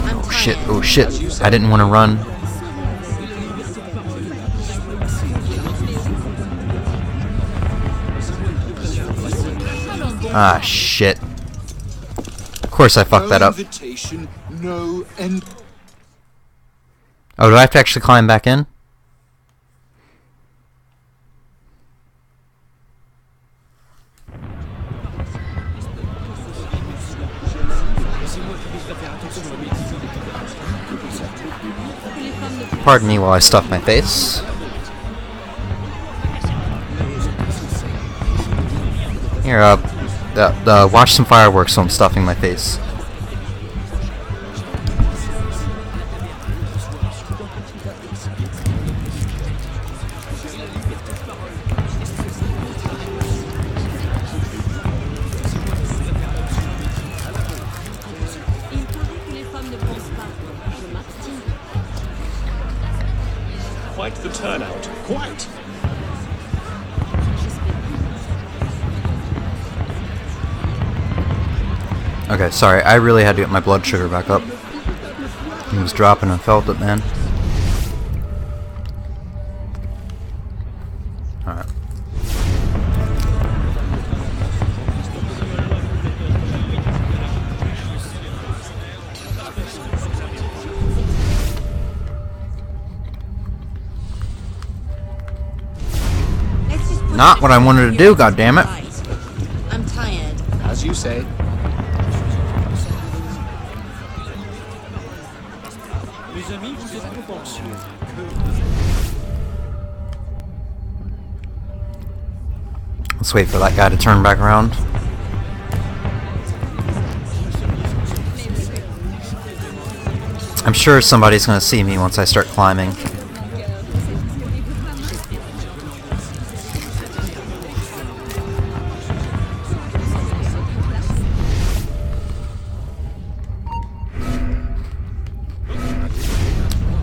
Oh shit, oh shit. I didn't want to run. Ah, shit. Of course I fucked that up. No end. Oh, do I have to actually climb back in? Pardon me while I stuff my face. Here, watch some fireworks while I'm stuffing my face. Quite the turnout. Quite. Okay, sorry, I really had to get my blood sugar back up. It was dropping and felt it, man. Alright. Not what I wanted to do, goddammit. I'm tired. As you say. Let's wait for that guy to turn back around. I'm sure somebody's gonna see me once I start climbing.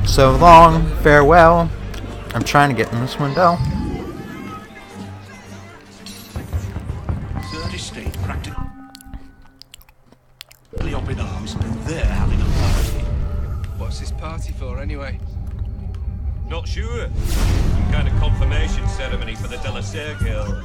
So long, farewell. I'm trying to get in this window. Third estate practically up in arms. They're having a party. What's this party for, anyway? Not sure. Some kind of confirmation ceremony for the De La Serre girl.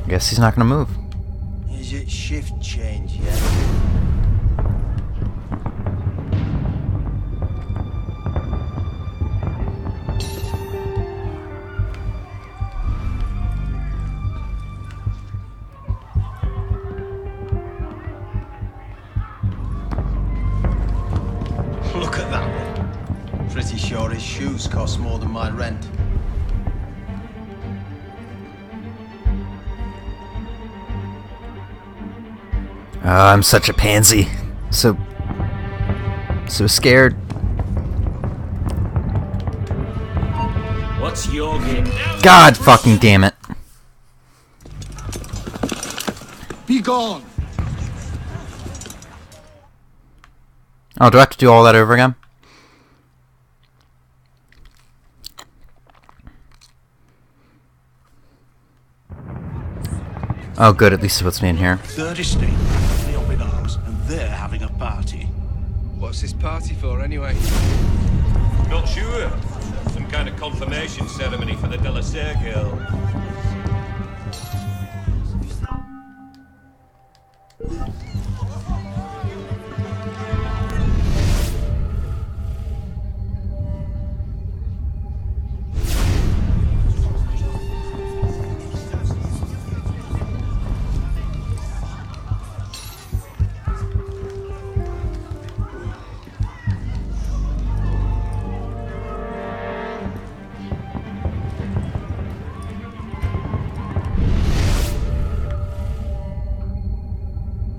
Guess he's not gonna move. Is it shift change yet? Look at that one. Pretty sure his shoes cost more than my rent. I'm such a pansy. So scared. What's your game? God fucking damn it. Be gone. Oh, do I have to do all that over again? Oh good, at least it puts me in here. Third estate, the Obinos, and they're having a party. What's this party for, anyway? Not sure. Some kind of confirmation ceremony for the De La Serre girl.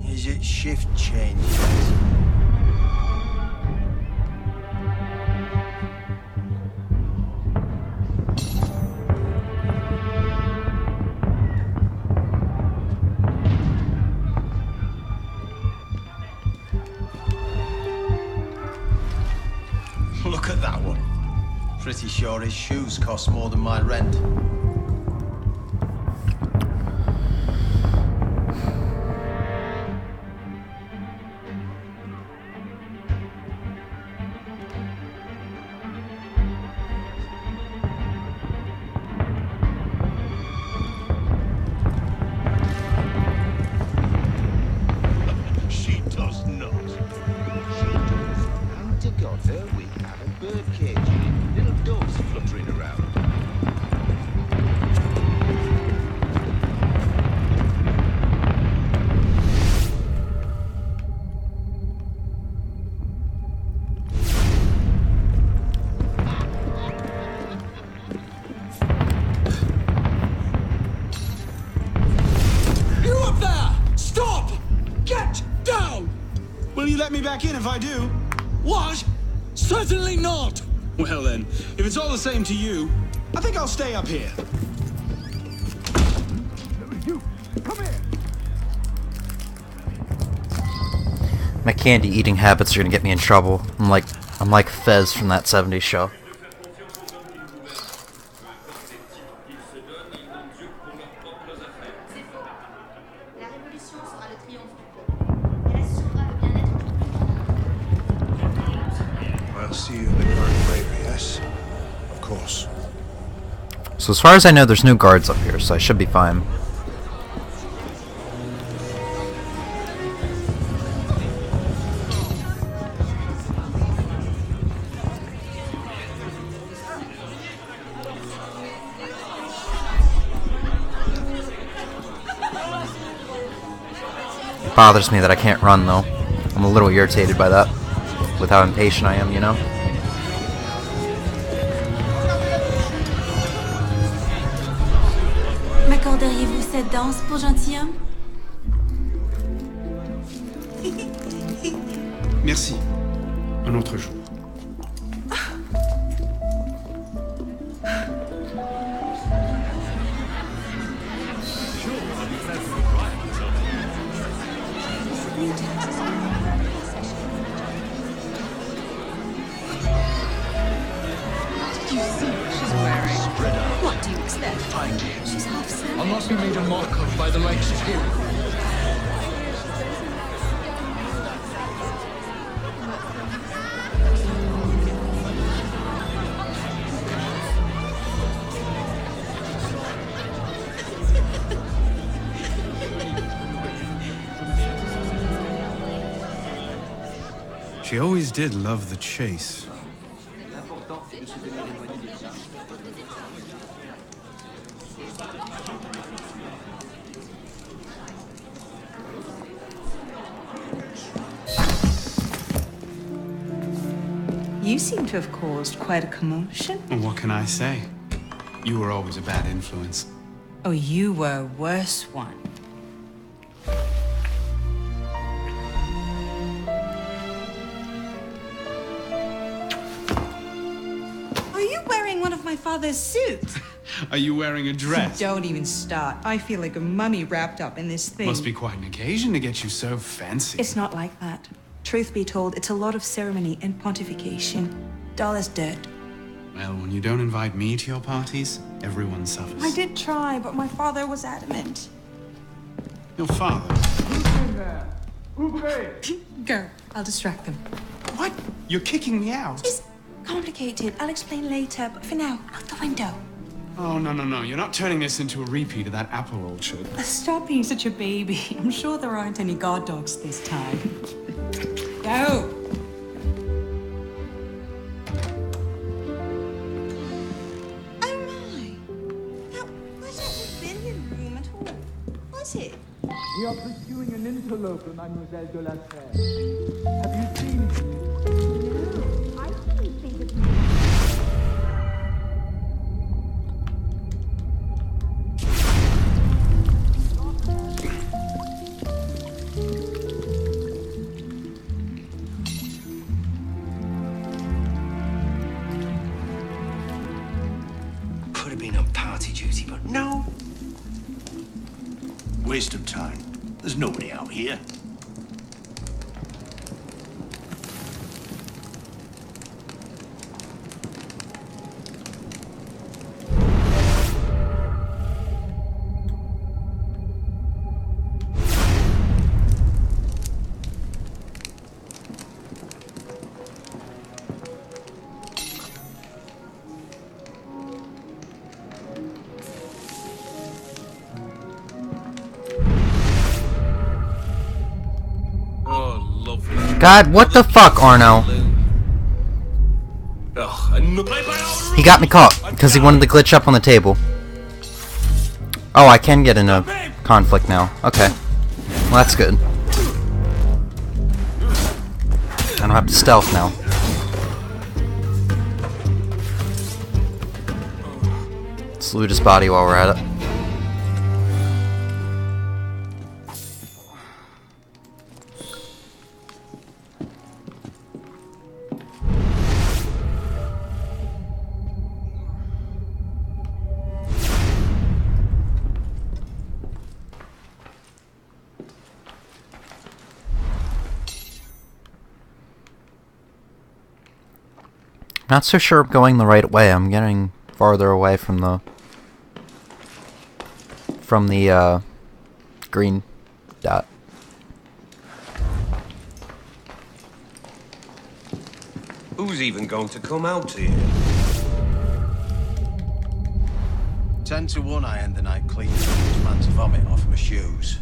Is it shift change yet? Look at that one. Pretty sure his shoes cost more than my rent. She does not. She does. And to God, her wing had a bird cage in it. Little doves fluttering around. You up there! Stop! Get down! Will you let me back in if I do? What? Certainly not! Well then, if it's all the same to you, I think I'll stay up here. You, come here. My candy eating habits are gonna get me in trouble. I'm like Fez from that 70s show. I'll see you in the Garden of Bravery, yes? Of course. So as far as I know, there's no guards up here, so I should be fine. It bothers me that I can't run, though. I'm a little irritated by that, with how impatient I am, you know? M'accorderiez-vous cette danse pour gentilhomme? Merci. Un autre jour. What do you expect? She's half sad. I'll not be made a mock of by the likes of you. She always did love the chase. You seem to have caused quite a commotion. Well, what can I say? You were always a bad influence. Oh, you were a worse one. Are you wearing one of my father's suits? Are you wearing a dress? Don't even start. I feel like a mummy wrapped up in this thing. Must be quite an occasion to get you so fancy. It's not like that. Truth be told, it's a lot of ceremony and pontification. Dull as dirt. Well, when you don't invite me to your parties, everyone suffers. I did try, but my father was adamant. Your father? Go. I'll distract them. What? You're kicking me out? It's complicated. I'll explain later, but for now, out the window. Oh, no. You're not turning this into a repeat of that apple orchard. Stop being such a baby. I'm sure there aren't any guard dogs this time. Go! Oh my! That wasn't the billiard room at all, was it? We are pursuing an interloper, Mademoiselle de la Serre. Have you seen him? No, I didn't think of Could have been on party duty, but no. Waste of time. There's nobody out here. God, what the fuck, Arno? He got me caught because he wanted to glitch up on the table. Oh, I can get in a conflict now. Okay. Well, that's good. I don't have to stealth now. Let's loot his body while we're at it. Not so sure I'm going the right way. I'm getting farther away from the green dot. Who's even going to come out here? 10 to 1 I end the night cleaning this man's vomit off my shoes.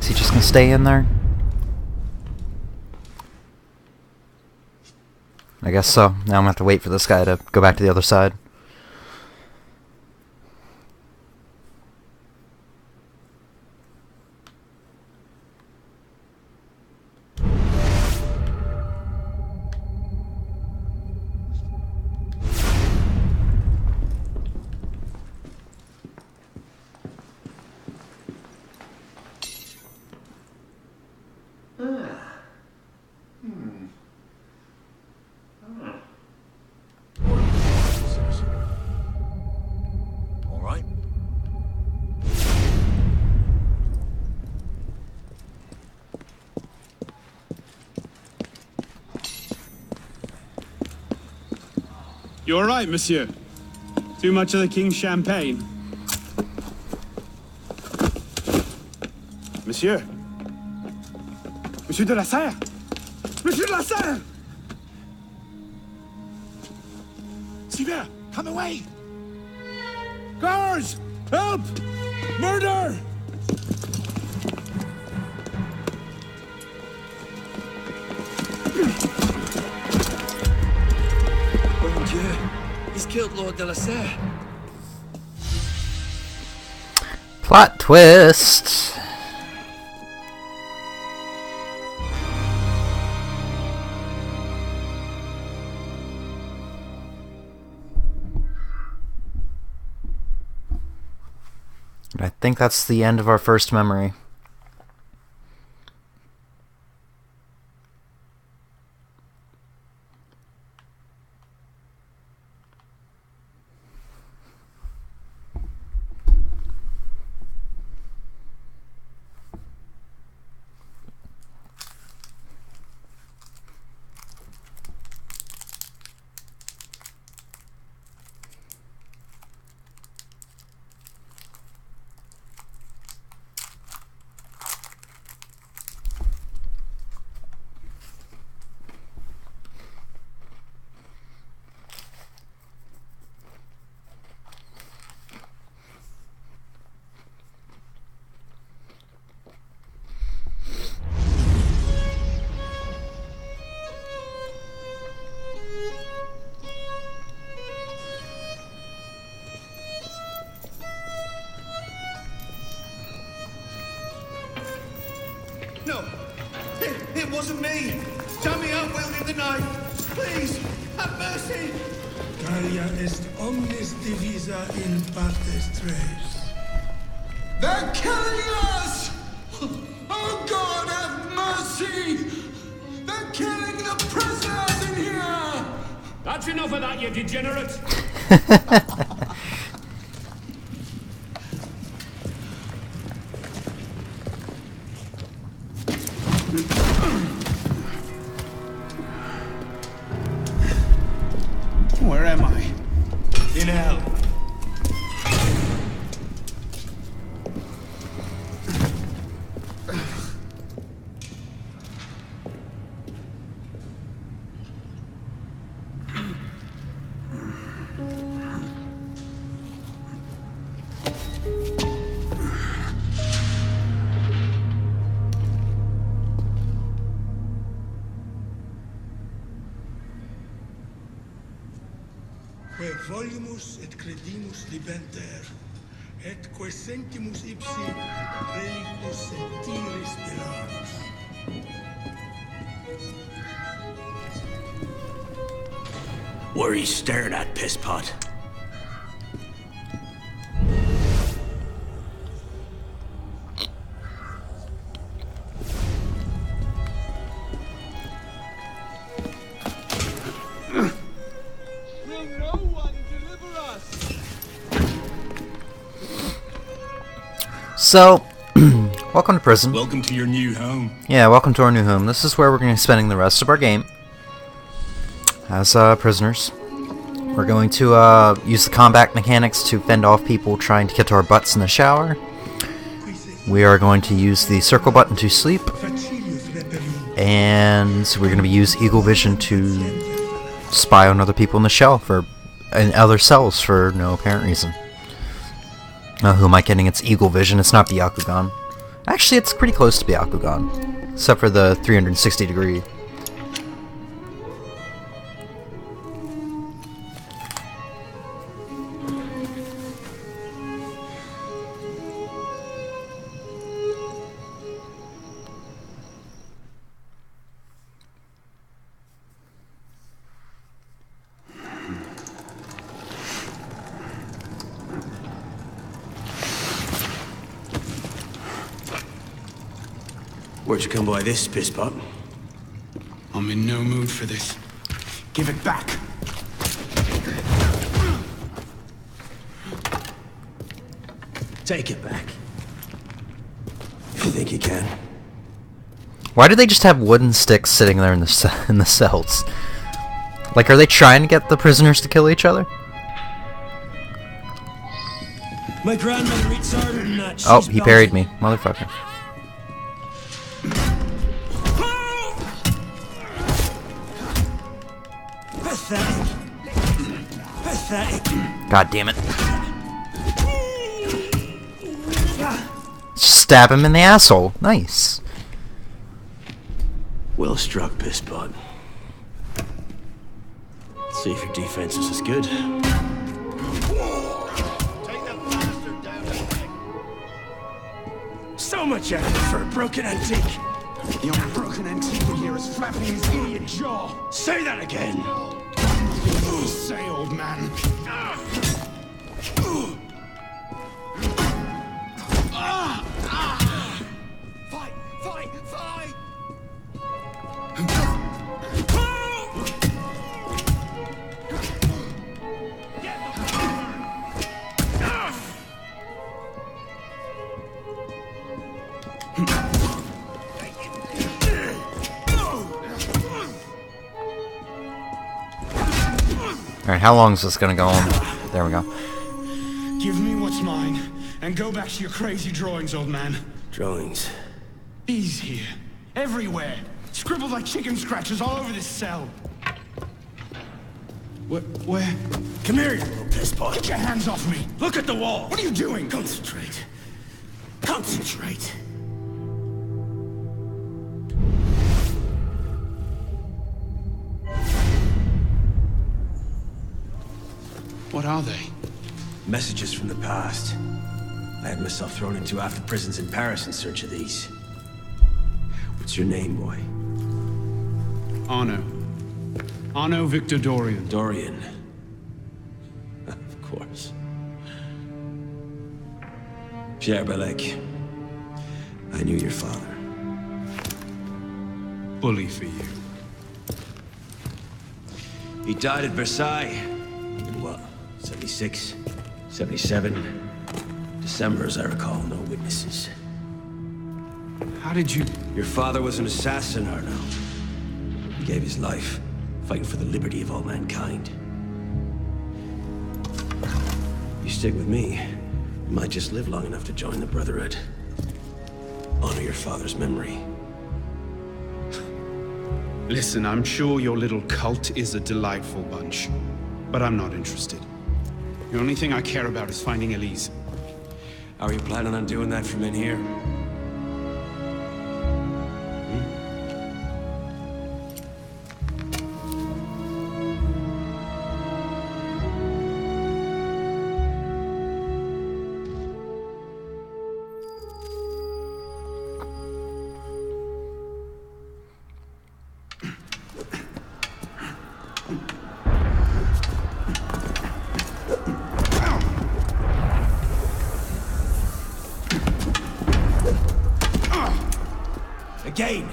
Is he just gonna stay in there? I guess so. Now I'm gonna have to wait for this guy to go back to the other side. All right. You all right, monsieur? Too much of the king's champagne? Monsieur? Monsieur de la Serre? Monsieur de la Serre! Sylvain, come away! Guards! Help! Murder! Mon Dieu, he's killed Lord de la Serre. Plot twist! I think that's the end of our first memory. No, it wasn't me. Tie me up, wielding the knife. Please, have mercy. Talia est omnis divisa in partes tres. They're killing us! Oh God, have mercy! They're killing the prisoners in here! That's enough of that, you degenerate! Where am I? In hell. Que volumus et credimus libenter, et que sentimus ipsi reliquos sentiris speramus. What are you staring at, pisspot? So, welcome to prison. Welcome to your new home. Yeah, welcome to our new home. This is where we're going to be spending the rest of our game as prisoners. We're going to use the combat mechanics to fend off people trying to get to our butts in the shower. We are going to use the circle button to sleep. And we're going to use Eagle Vision to spy on other people in the shell and other cells for no apparent reason. Who am I kidding? It's Eagle Vision. It's not Byakugan. Actually, it's pretty close to Byakugan, except for the 360 degree. Where'd you come by this, pisspot? I'm in no mood for this. Give it back. Take it back. If you think you can. Why do they just have wooden sticks sitting there in the cells? Like, are they trying to get the prisoners to kill each other? My grandmother eats harder than that. Oh, he parried me, motherfucker. Pathetic. God damn it. Stab him in the asshole. Nice. Well struck, pisspot. See if your defense is as good. So much effort for a broken antique. The only broken antique in here is flapping his idiot jaw. Say that again. Say, old man. Fight! Fight! Fight! Alright, how long is this gonna go on? There we go. Give me what's mine, and go back to your crazy drawings, old man. Drawings? He's here. Everywhere. Scribbled like chicken scratches all over this cell. Where? Come here, you little pisspot. Get your hands off me. Look at the wall. What are you doing? Concentrate. Concentrate. What are they? Messages from the past. I had myself thrown into half the prisons in Paris in search of these. What's your name, boy? Arno. Arno Victor Dorian. Dorian. Of course. Pierre Balek. I knew your father. Bully for you. He died at Versailles. In what? 76? 77? December, as I recall, no witnesses. How did you... Your father was an assassin, Arno. He gave his life, fighting for the liberty of all mankind. You stick with me, you might just live long enough to join the Brotherhood. Honor your father's memory. Listen, I'm sure your little cult is a delightful bunch, but I'm not interested. The only thing I care about is finding Elise. How are you planning on doing that from in here? Again!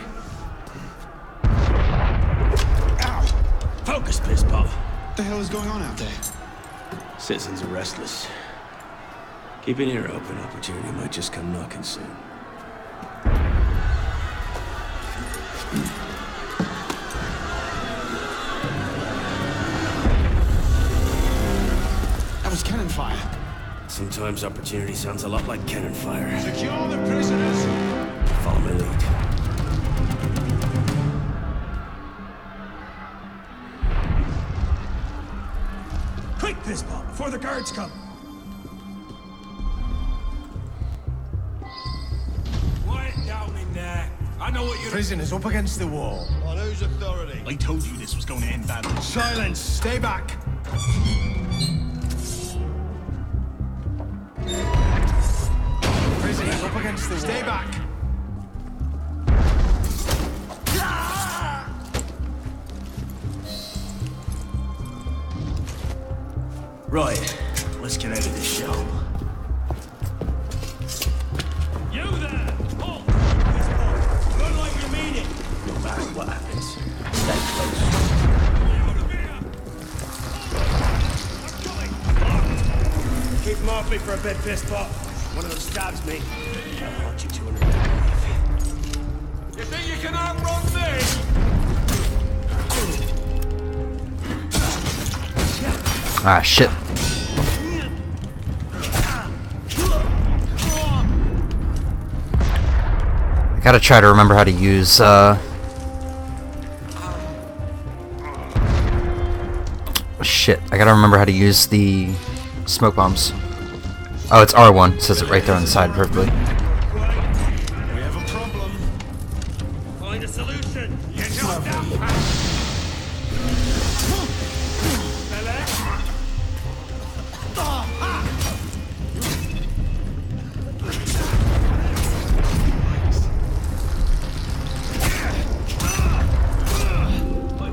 Ow! Focus, pisspot! What the hell is going on out there? Citizens are restless. Keep an ear open. Opportunity might just come knocking soon. That was cannon fire. Sometimes opportunity sounds a lot like cannon fire. Secure the prisoners. Follow my lead. Quick, Pisspot, before the guards come. Quiet down in there. I know what you're... Prisoners up against the wall. On whose authority? I told you this was going to end badly. Silence! Stay back! Prisoners up against the wall. Stay back! Right. Let's get out of this shell. You there! Halt! Run like you mean it! No matter what happens, stay close. Keep them off me for a bit, Pisspot. One of them stabs me. I want you 200. You think you can outrun me? Ah, shit. I gotta try to remember how to use, shit, I gotta remember how to use the smoke bombs. Oh, it's R1. It says it right there on the side perfectly. We have a problem. Find a solution. You just I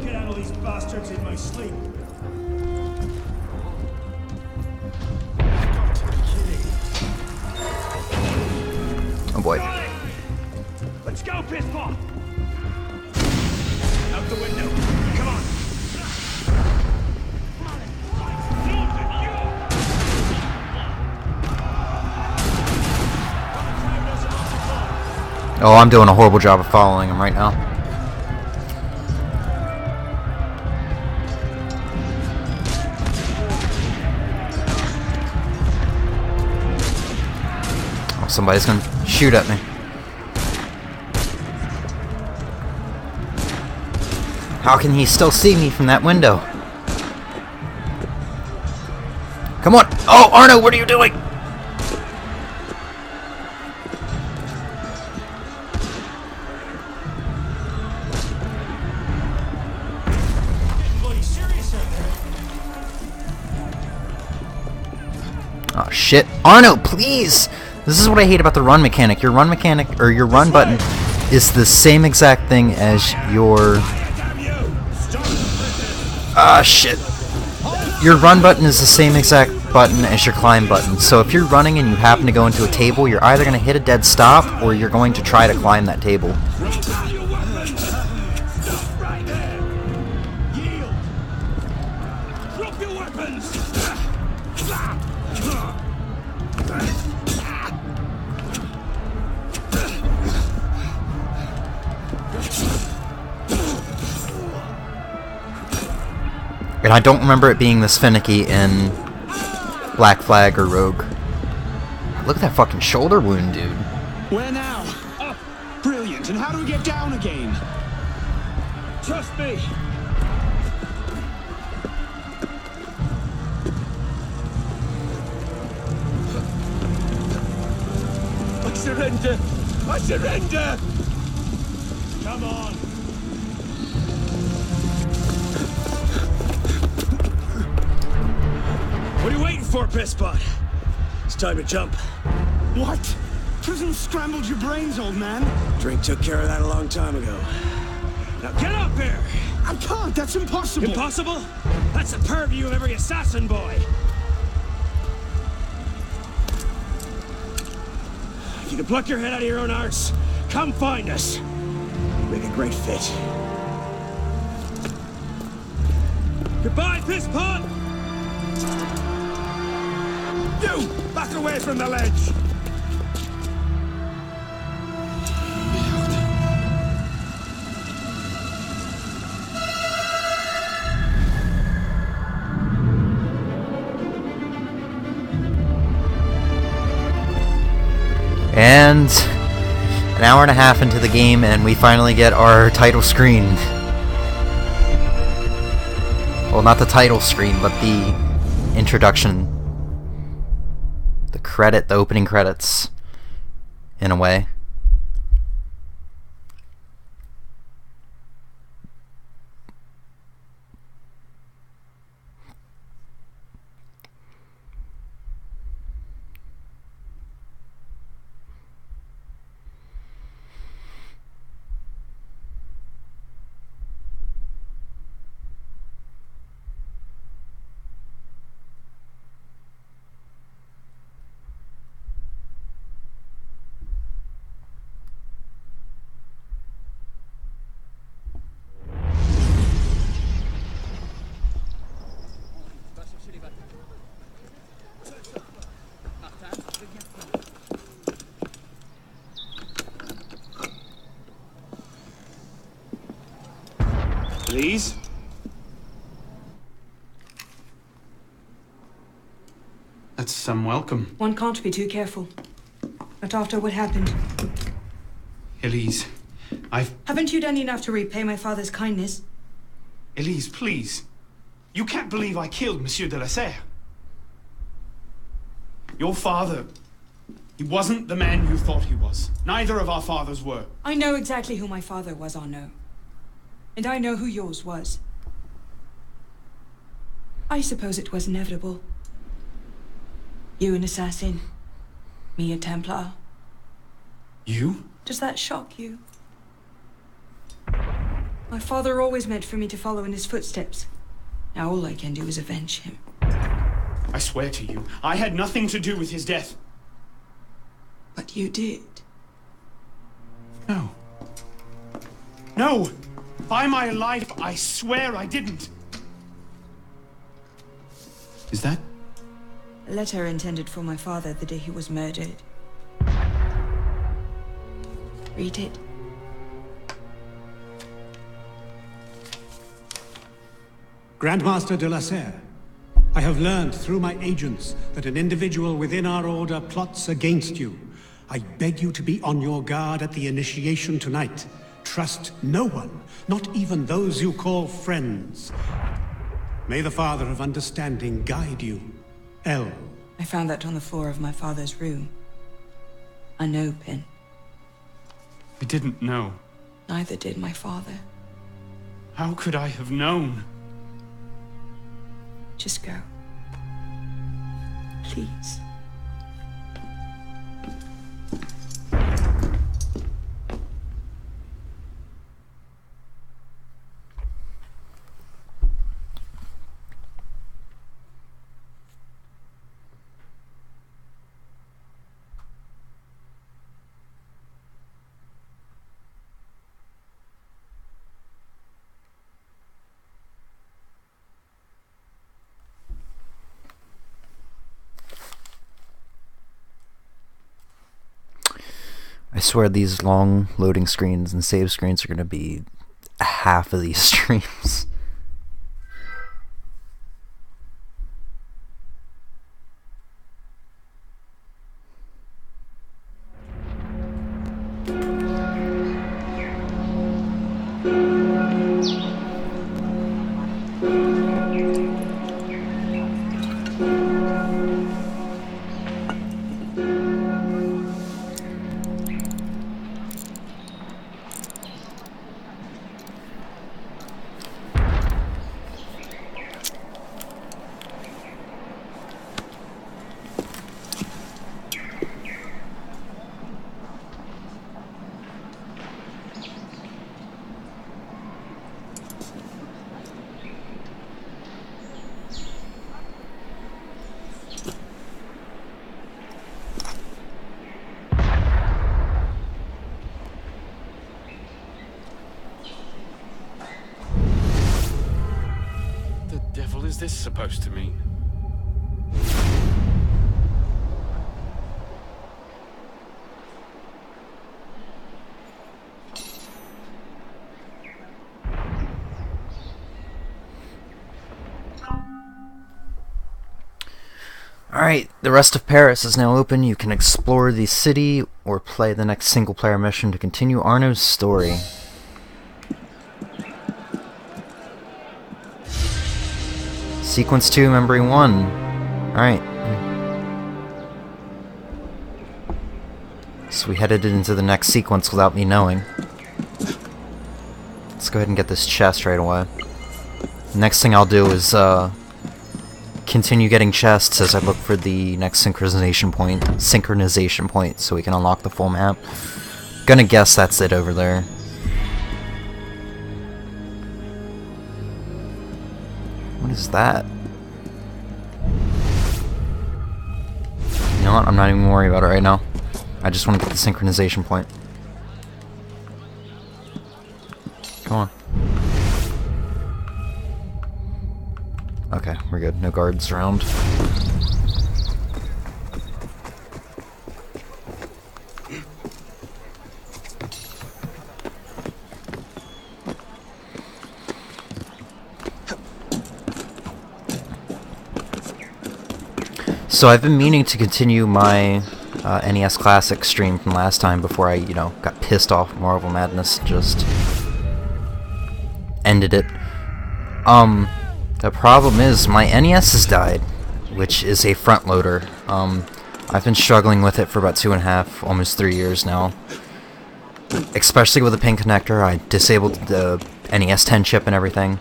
can handle these bastards in my sleep. Oh boy. Let's go, Pisspot! Out the window. Come on. Oh, I'm doing a horrible job of following him right now. Oh, somebody's gonna shoot at me. How can he still see me from that window? Come on! Oh, Arno, what are you doing? Oh shit. Arno, please! This is what I hate about the run mechanic. Your run mechanic, or your run button, is the same exact thing as your... Ah, shit. Your run button is the same exact button as your climb button. So if you're running and you happen to go into a table, you're either going to hit a dead stop, or you're going to try to climb that table. And I don't remember it being this finicky in Black Flag or Rogue. Look at that fucking shoulder wound, dude. Where now? Up. Brilliant. And how do we get down again? Trust me. I surrender. I surrender. Come on. What are you waiting for, Pisspot? It's time to jump. What? Prison scrambled your brains, old man. Drink took care of that a long time ago. Now get up here! I can't, that's impossible. Impossible? That's the purview of every assassin boy. If you can pluck your head out of your own arse, come find us. Make a great fit. Goodbye, Pisspot! You! Back away from the ledge! And an hour and a half into the game, and we finally get our title screen. Well, not the title screen, but the introduction. The opening credits, in a way. Please? That's some welcome. One can't be too careful. Not after what happened. Elise, Haven't you done enough to repay my father's kindness? Elise, please. You can't believe I killed Monsieur de la Serre. Your father... He wasn't the man you thought he was. Neither of our fathers were. I know exactly who my father was, Arnaud. And I know who yours was. I suppose it was inevitable. You an assassin, me a Templar. You? Does that shock you? My father always meant for me to follow in his footsteps. Now all I can do is avenge him. I swear to you, I had nothing to do with his death. But you did. No. No! By my life, I swear I didn't. Is that? A letter intended for my father the day he was murdered. Read it. Grandmaster de la Serre, I have learned through my agents that an individual within our order plots against you. I beg you to be on your guard at the initiation tonight. Trust no one, not even those you call friends. May the Father of Understanding guide you. L. I found that on the floor of my father's room. A no pin. I didn't know. Neither did my father. How could I have known? Just go. Please. I swear these long loading screens and save screens are going to be half of these streams. What is this supposed to mean? Alright, the rest of Paris is now open. You can explore the city or play the next single-player mission to continue Arno's story. Sequence 2, Memory 1. Alright. So we headed into the next sequence without me knowing. Let's go ahead and get this chest right away. Next thing I'll do is, continue getting chests as I look for the next synchronization point so we can unlock the full map. Gonna guess that's it over there. What is that? You know what? I'm not even gonna worry about it right now. I just want to get the synchronization point. Come on. Okay, we're good. No guards around. So I've been meaning to continue my NES Classic stream from last time before I, you know, got pissed off at Marvel Madness and just ended it. The problem is my NES has died, which is a front loader. I've been struggling with it for about 2.5, almost 3 years now. Especially with the pin connector. I disabled the NES 10 chip and everything,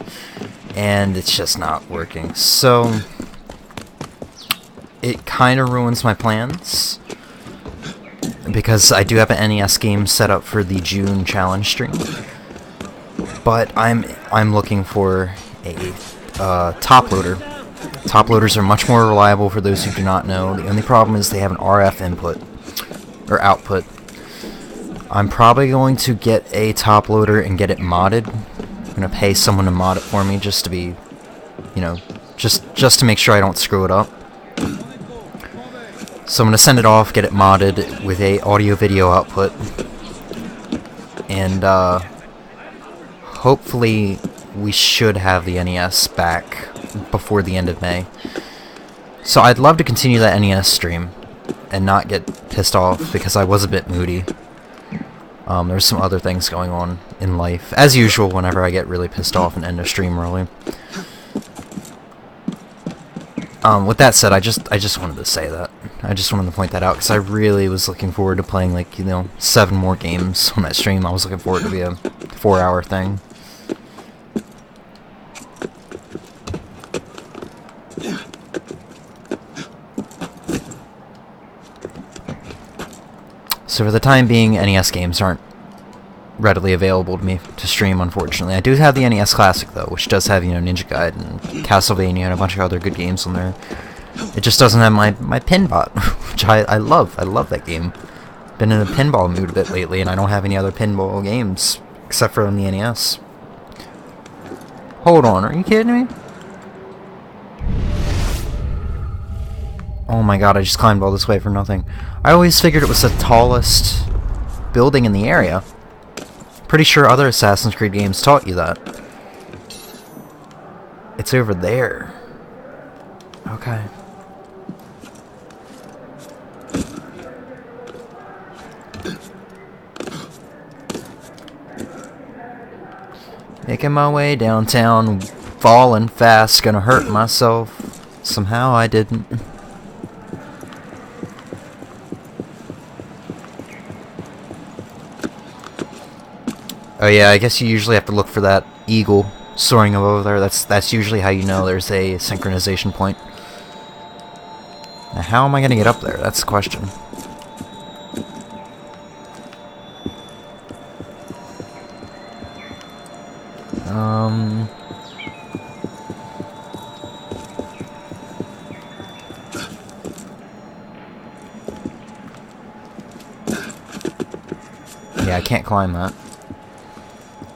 and it's just not working. So it kind of ruins my plans, because I do have an NES game set up for the June challenge stream. But I'm looking for a top loader. Top loaders are much more reliable for those who do not know. The only problem is they have an RF input or output. I'm probably going to get a top loader and get it modded. I'm gonna pay someone to mod it for me just to be, you know, just to make sure I don't screw it up. So I'm gonna send it off, get it modded with a audio-video output, and hopefully we should have the NES back before the end of May. So I'd love to continue that NES stream and not get pissed off because I was a bit moody. There's some other things going on in life, as usual whenever I get really pissed off and end a stream early. With that said, I just wanted to say that. I just wanted to point that out because I really was looking forward to playing, like, you know, 7 more games on that stream. I was looking forward to be a 4-hour thing. So for the time being, NES games aren't readily available to me to stream, unfortunately. I do have the NES Classic, though, which does have, you know, Ninja Gaiden and Castlevania and a bunch of other good games on there. It just doesn't have my Pinbot, which I love. I love that game. Been in a pinball mood a bit lately, and I don't have any other pinball games, except for on the NES. Hold on, are you kidding me? Oh my god, I just climbed all this way for nothing. I always figured it was the tallest building in the area. Pretty sure other Assassin's Creed games taught you that. It's over there. Okay. Making my way downtown, falling fast, gonna hurt myself. Somehow I didn't. Oh yeah, I guess you usually have to look for that eagle soaring above there. That's usually how you know there's a synchronization point. Now how am I gonna get up there? That's the question. Yeah, I can't climb that.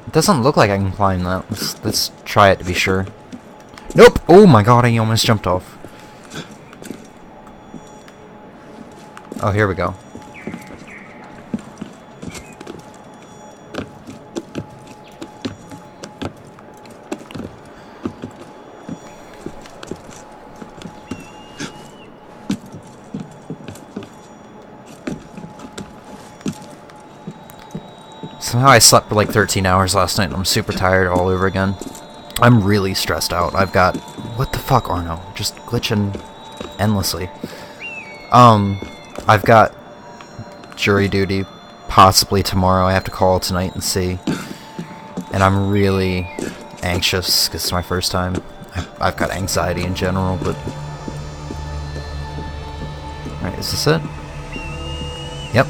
It doesn't look like I can climb that. Let's try it to be sure. Nope! Oh my god, I almost jumped off. Oh, here we go. Somehow I slept for like 13 hours last night and I'm super tired all over again. I'm really stressed out. I've got... What the fuck, Arno? Just glitching endlessly. I've got jury duty possibly tomorrow. I have to call tonight and see. And I'm really anxious because it's my first time. I've got anxiety in general, but... Alright, is this it? Yep.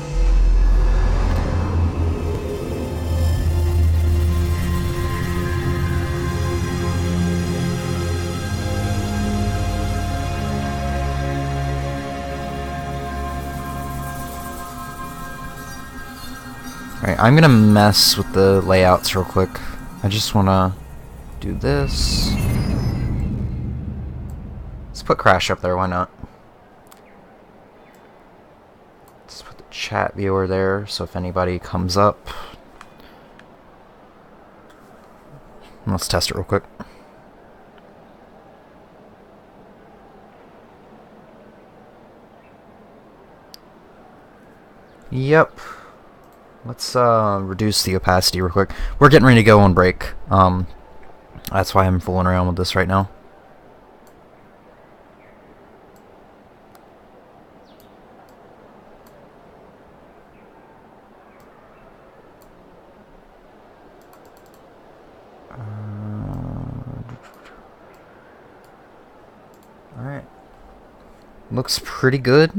Alright, I'm gonna mess with the layouts real quick. I just wanna do this. Let's put Crash up there, why not? Let's put the chat viewer there, so if anybody comes up... Let's test it real quick. Yep. Let's reduce the opacity real quick. We're getting ready to go on break. That's why I'm fooling around with this right now. Alright. Looks pretty good.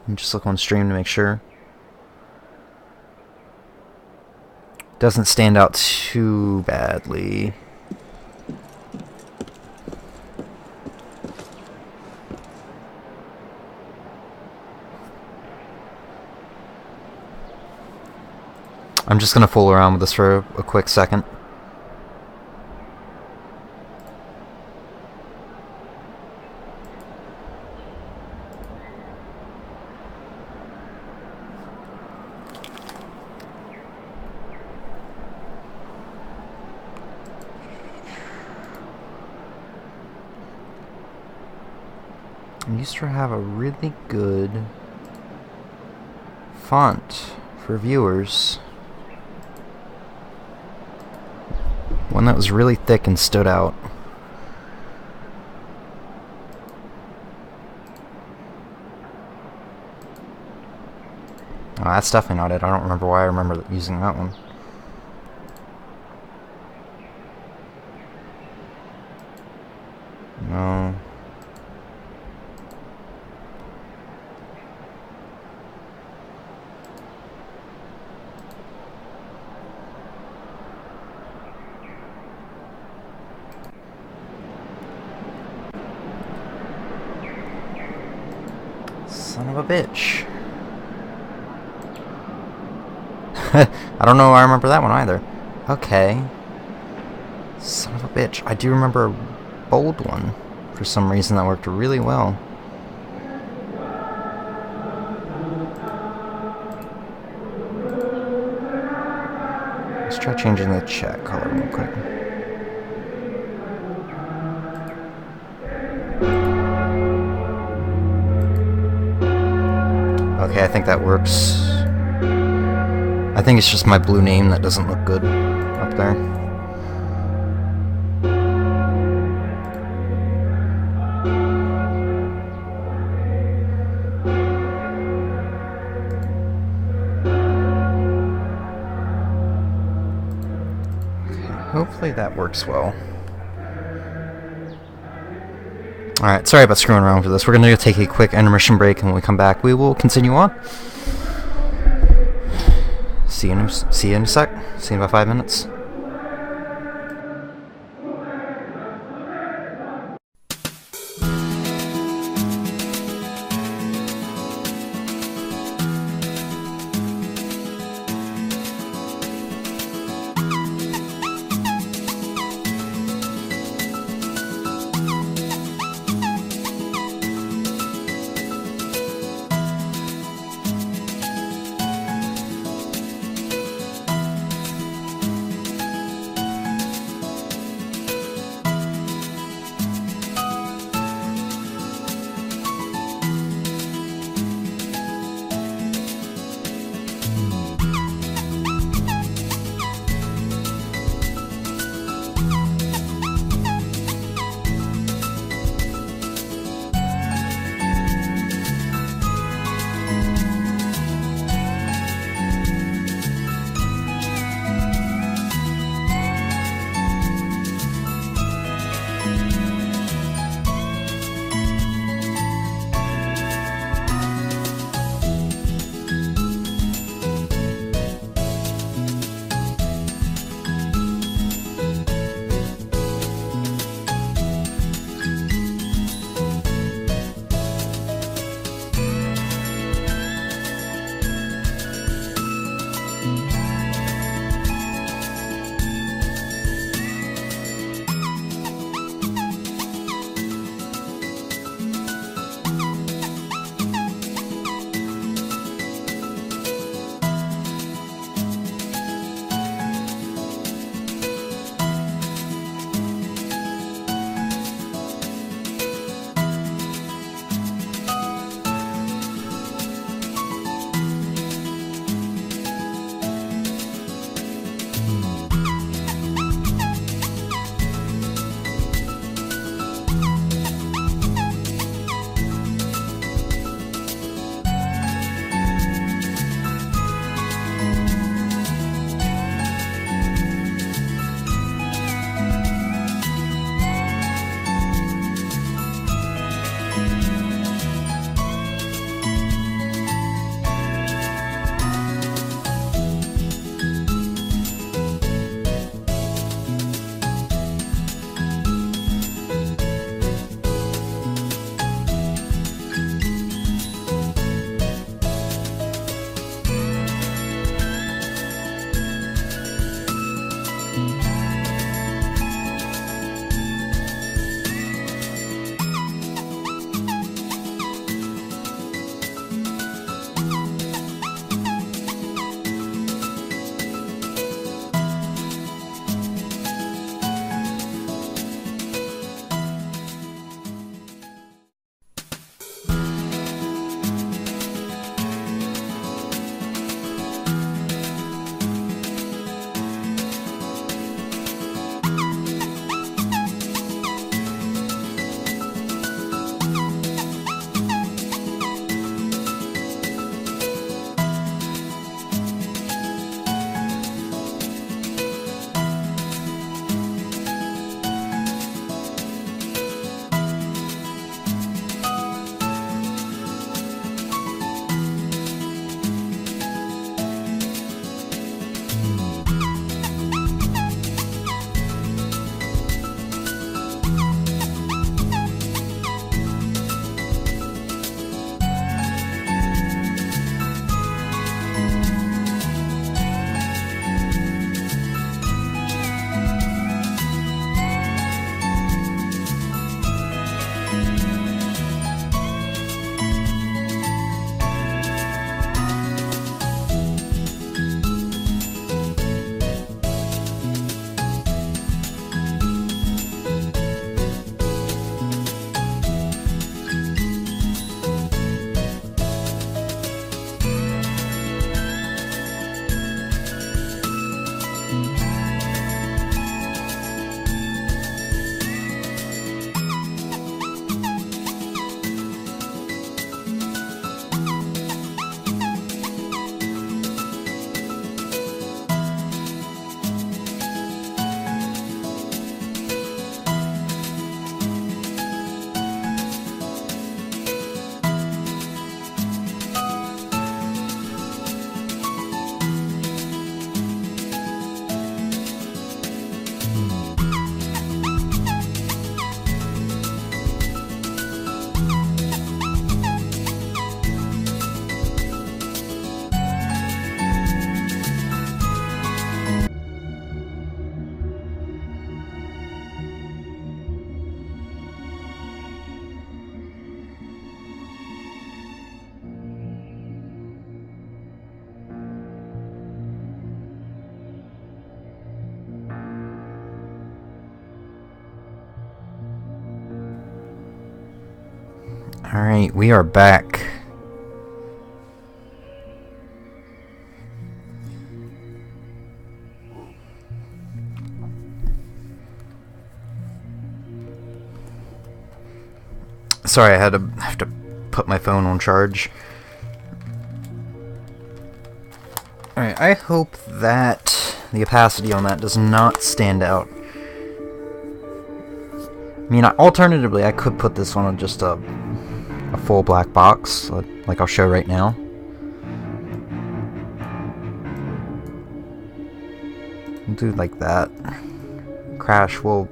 I'm just looking on stream to make sure. Doesn't stand out too badly. I'm just gonna fool around with this for a quick second. I used to have a really good font for viewers. One that was really thick and stood out. Oh, that's definitely not it. I don't remember why I remember using that one. No. Son of a bitch. I don't know I remember that one either. Okay. Son of a bitch. I do remember a bold one. For some reason that worked really well. Let's try changing the chat color real quick. Okay, I think that works. I think it's just my blue name that doesn't look good up there. Okay, hopefully that works well. Alright, sorry about screwing around with this. We're going to take a quick intermission break, and when we come back, we will continue on. See you in a sec. See you in about 5 minutes. Alright, we are back. Sorry, I have to put my phone on charge. Alright, I hope that the opacity on that does not stand out. I mean, alternatively, I could put this on just a full black box, like I'll show right now. Do like that. Crash will...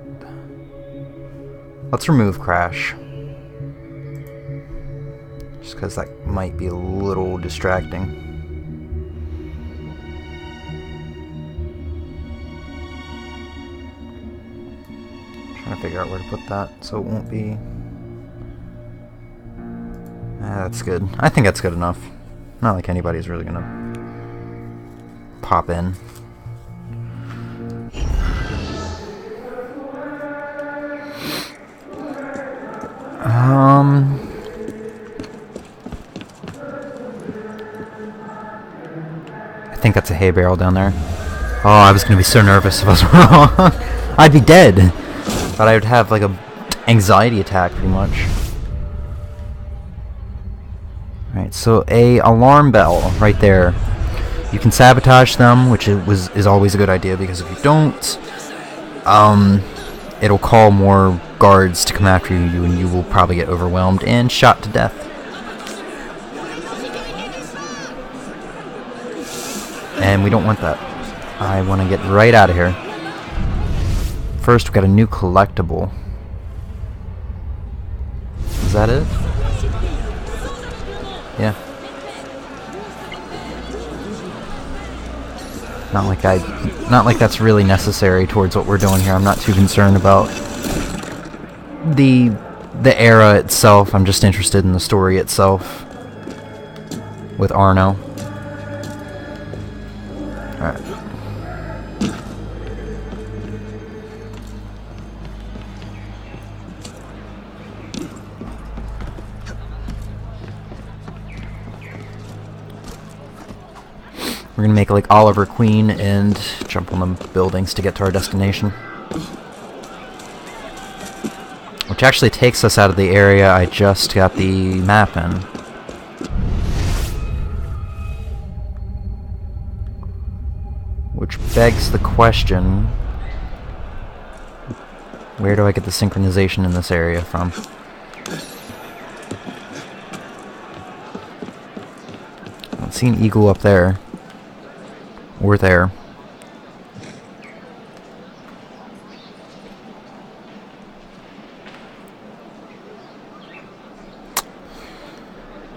Let's remove crash. Just because that might be a little distracting. Trying to figure out where to put that so it won't be... that's good. I think that's good enough. Not like anybody's really gonna pop in. I think that's a hay barrel down there. Oh, I was gonna be so nervous if I was wrong. I'd be dead. But I would have like a anxiety attack pretty much. Alright, so a alarm bell right there. You can sabotage them, which is always a good idea, because if you don't, it'll call more guards to come after you, and you will probably get overwhelmed and shot to death. And we don't want that. I want to get right out of here. First, we got a new collectible. Is that it? Yeah. Not like that's really necessary towards what we're doing here. I'm not too concerned about the era itself. I'm just interested in the story itself with Arno. Alright. We're gonna make like Oliver Queen and jump on the buildings to get to our destination. Which actually takes us out of the area I just got the map in. Which begs the question, where do I get the synchronization in this area from? I don't see an eagle up there. Or there.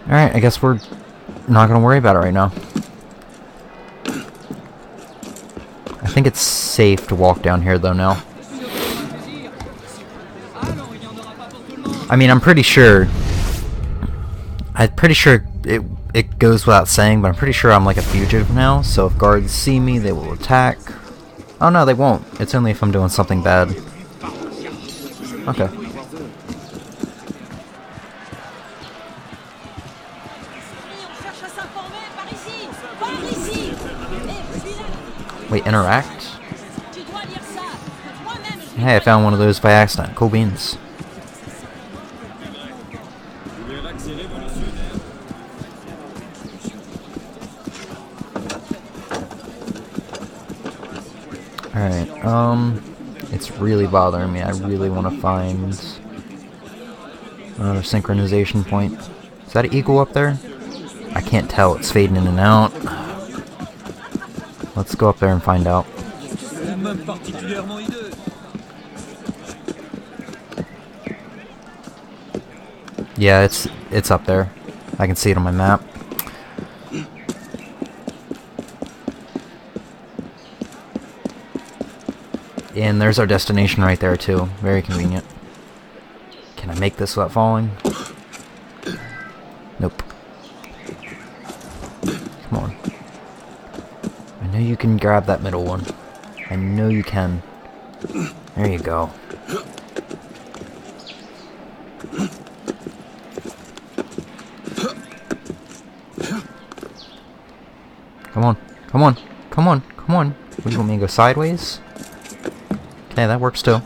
Alright, I guess we're not going to worry about it right now. I think it's safe to walk down here though now. I mean, I'm pretty sure it goes without saying, but I'm pretty sure I'm like a fugitive now, so if guards see me, they will attack. Oh no, they won't. It's only if I'm doing something bad. Okay. Wait, interact? Hey, I found one of those by accident. Cool beans. Alright, it's really bothering me. I really want to find another synchronization point. Is that an eagle up there? I can't tell. It's fading in and out. Let's go up there and find out. Yeah, it's up there. I can see it on my map. And there's our destination right there too. Very convenient. Can I make this without falling? Nope. Come on. I know you can grab that middle one. I know you can. There you go. Come on. Come on. Come on. What, do you want me to go sideways? Okay, that works too.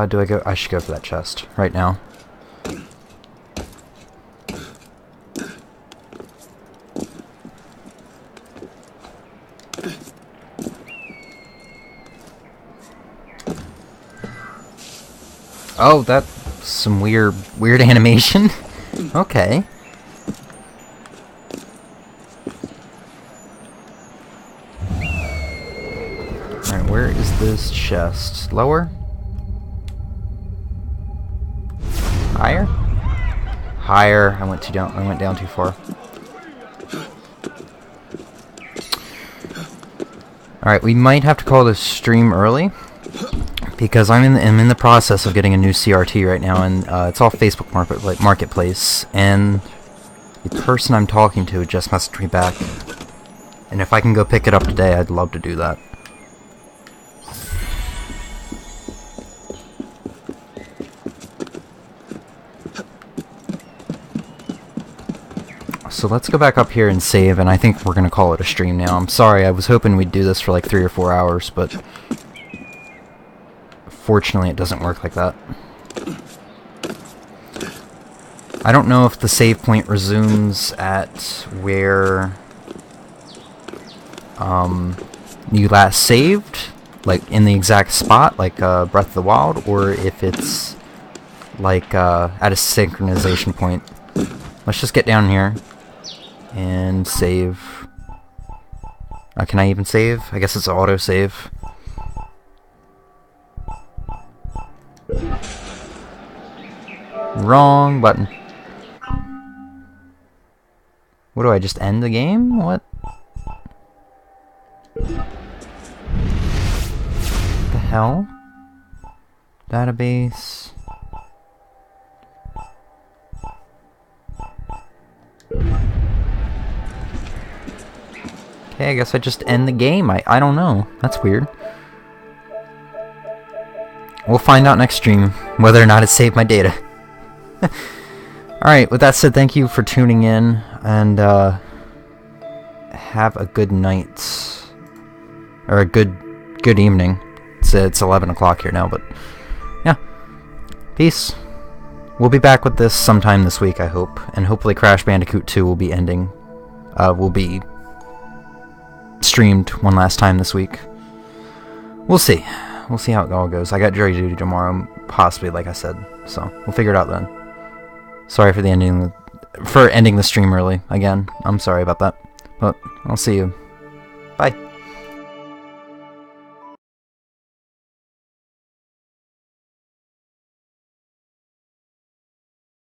Do I go? I should go for that chest right now. Oh, that's some weird animation. Okay. Alright, where is this chest? Lower? Higher? Higher. I went down too far. Alright, we might have to call this stream early because I'm in the process of getting a new CRT right now, and it's off Facebook Marketplace, and the person I'm talking to just messaged me back, and if I can go pick it up today, I'd love to do that. So let's go back up here and save, and I think we're gonna call it a stream now. I'm sorry, I was hoping we'd do this for like 3 or 4 hours, but fortunately it doesn't work like that. I don't know if the save point resumes at where you last saved, like in the exact spot, like Breath of the Wild, or if it's like at a synchronization point. Let's just get down here and save. Can I even save? I guess it's auto save. Wrong button. What do I just end the game? What? The hell? Database. Okay, I guess I just end the game. I don't know. That's weird. We'll find out next stream whether or not it saved my data. Alright, with that said, thank you for tuning in, and have a good night. Or a good evening. It's 11 o'clock here now, but yeah. Peace. We'll be back with this sometime this week, I hope, and hopefully Crash Bandicoot 2 will be streamed one last time this week. We'll see. We'll see how it all goes. I got jury duty tomorrow, possibly, like I said, so we'll figure it out then. Sorry for ending the stream early. Again, I'm sorry about that, but I'll see you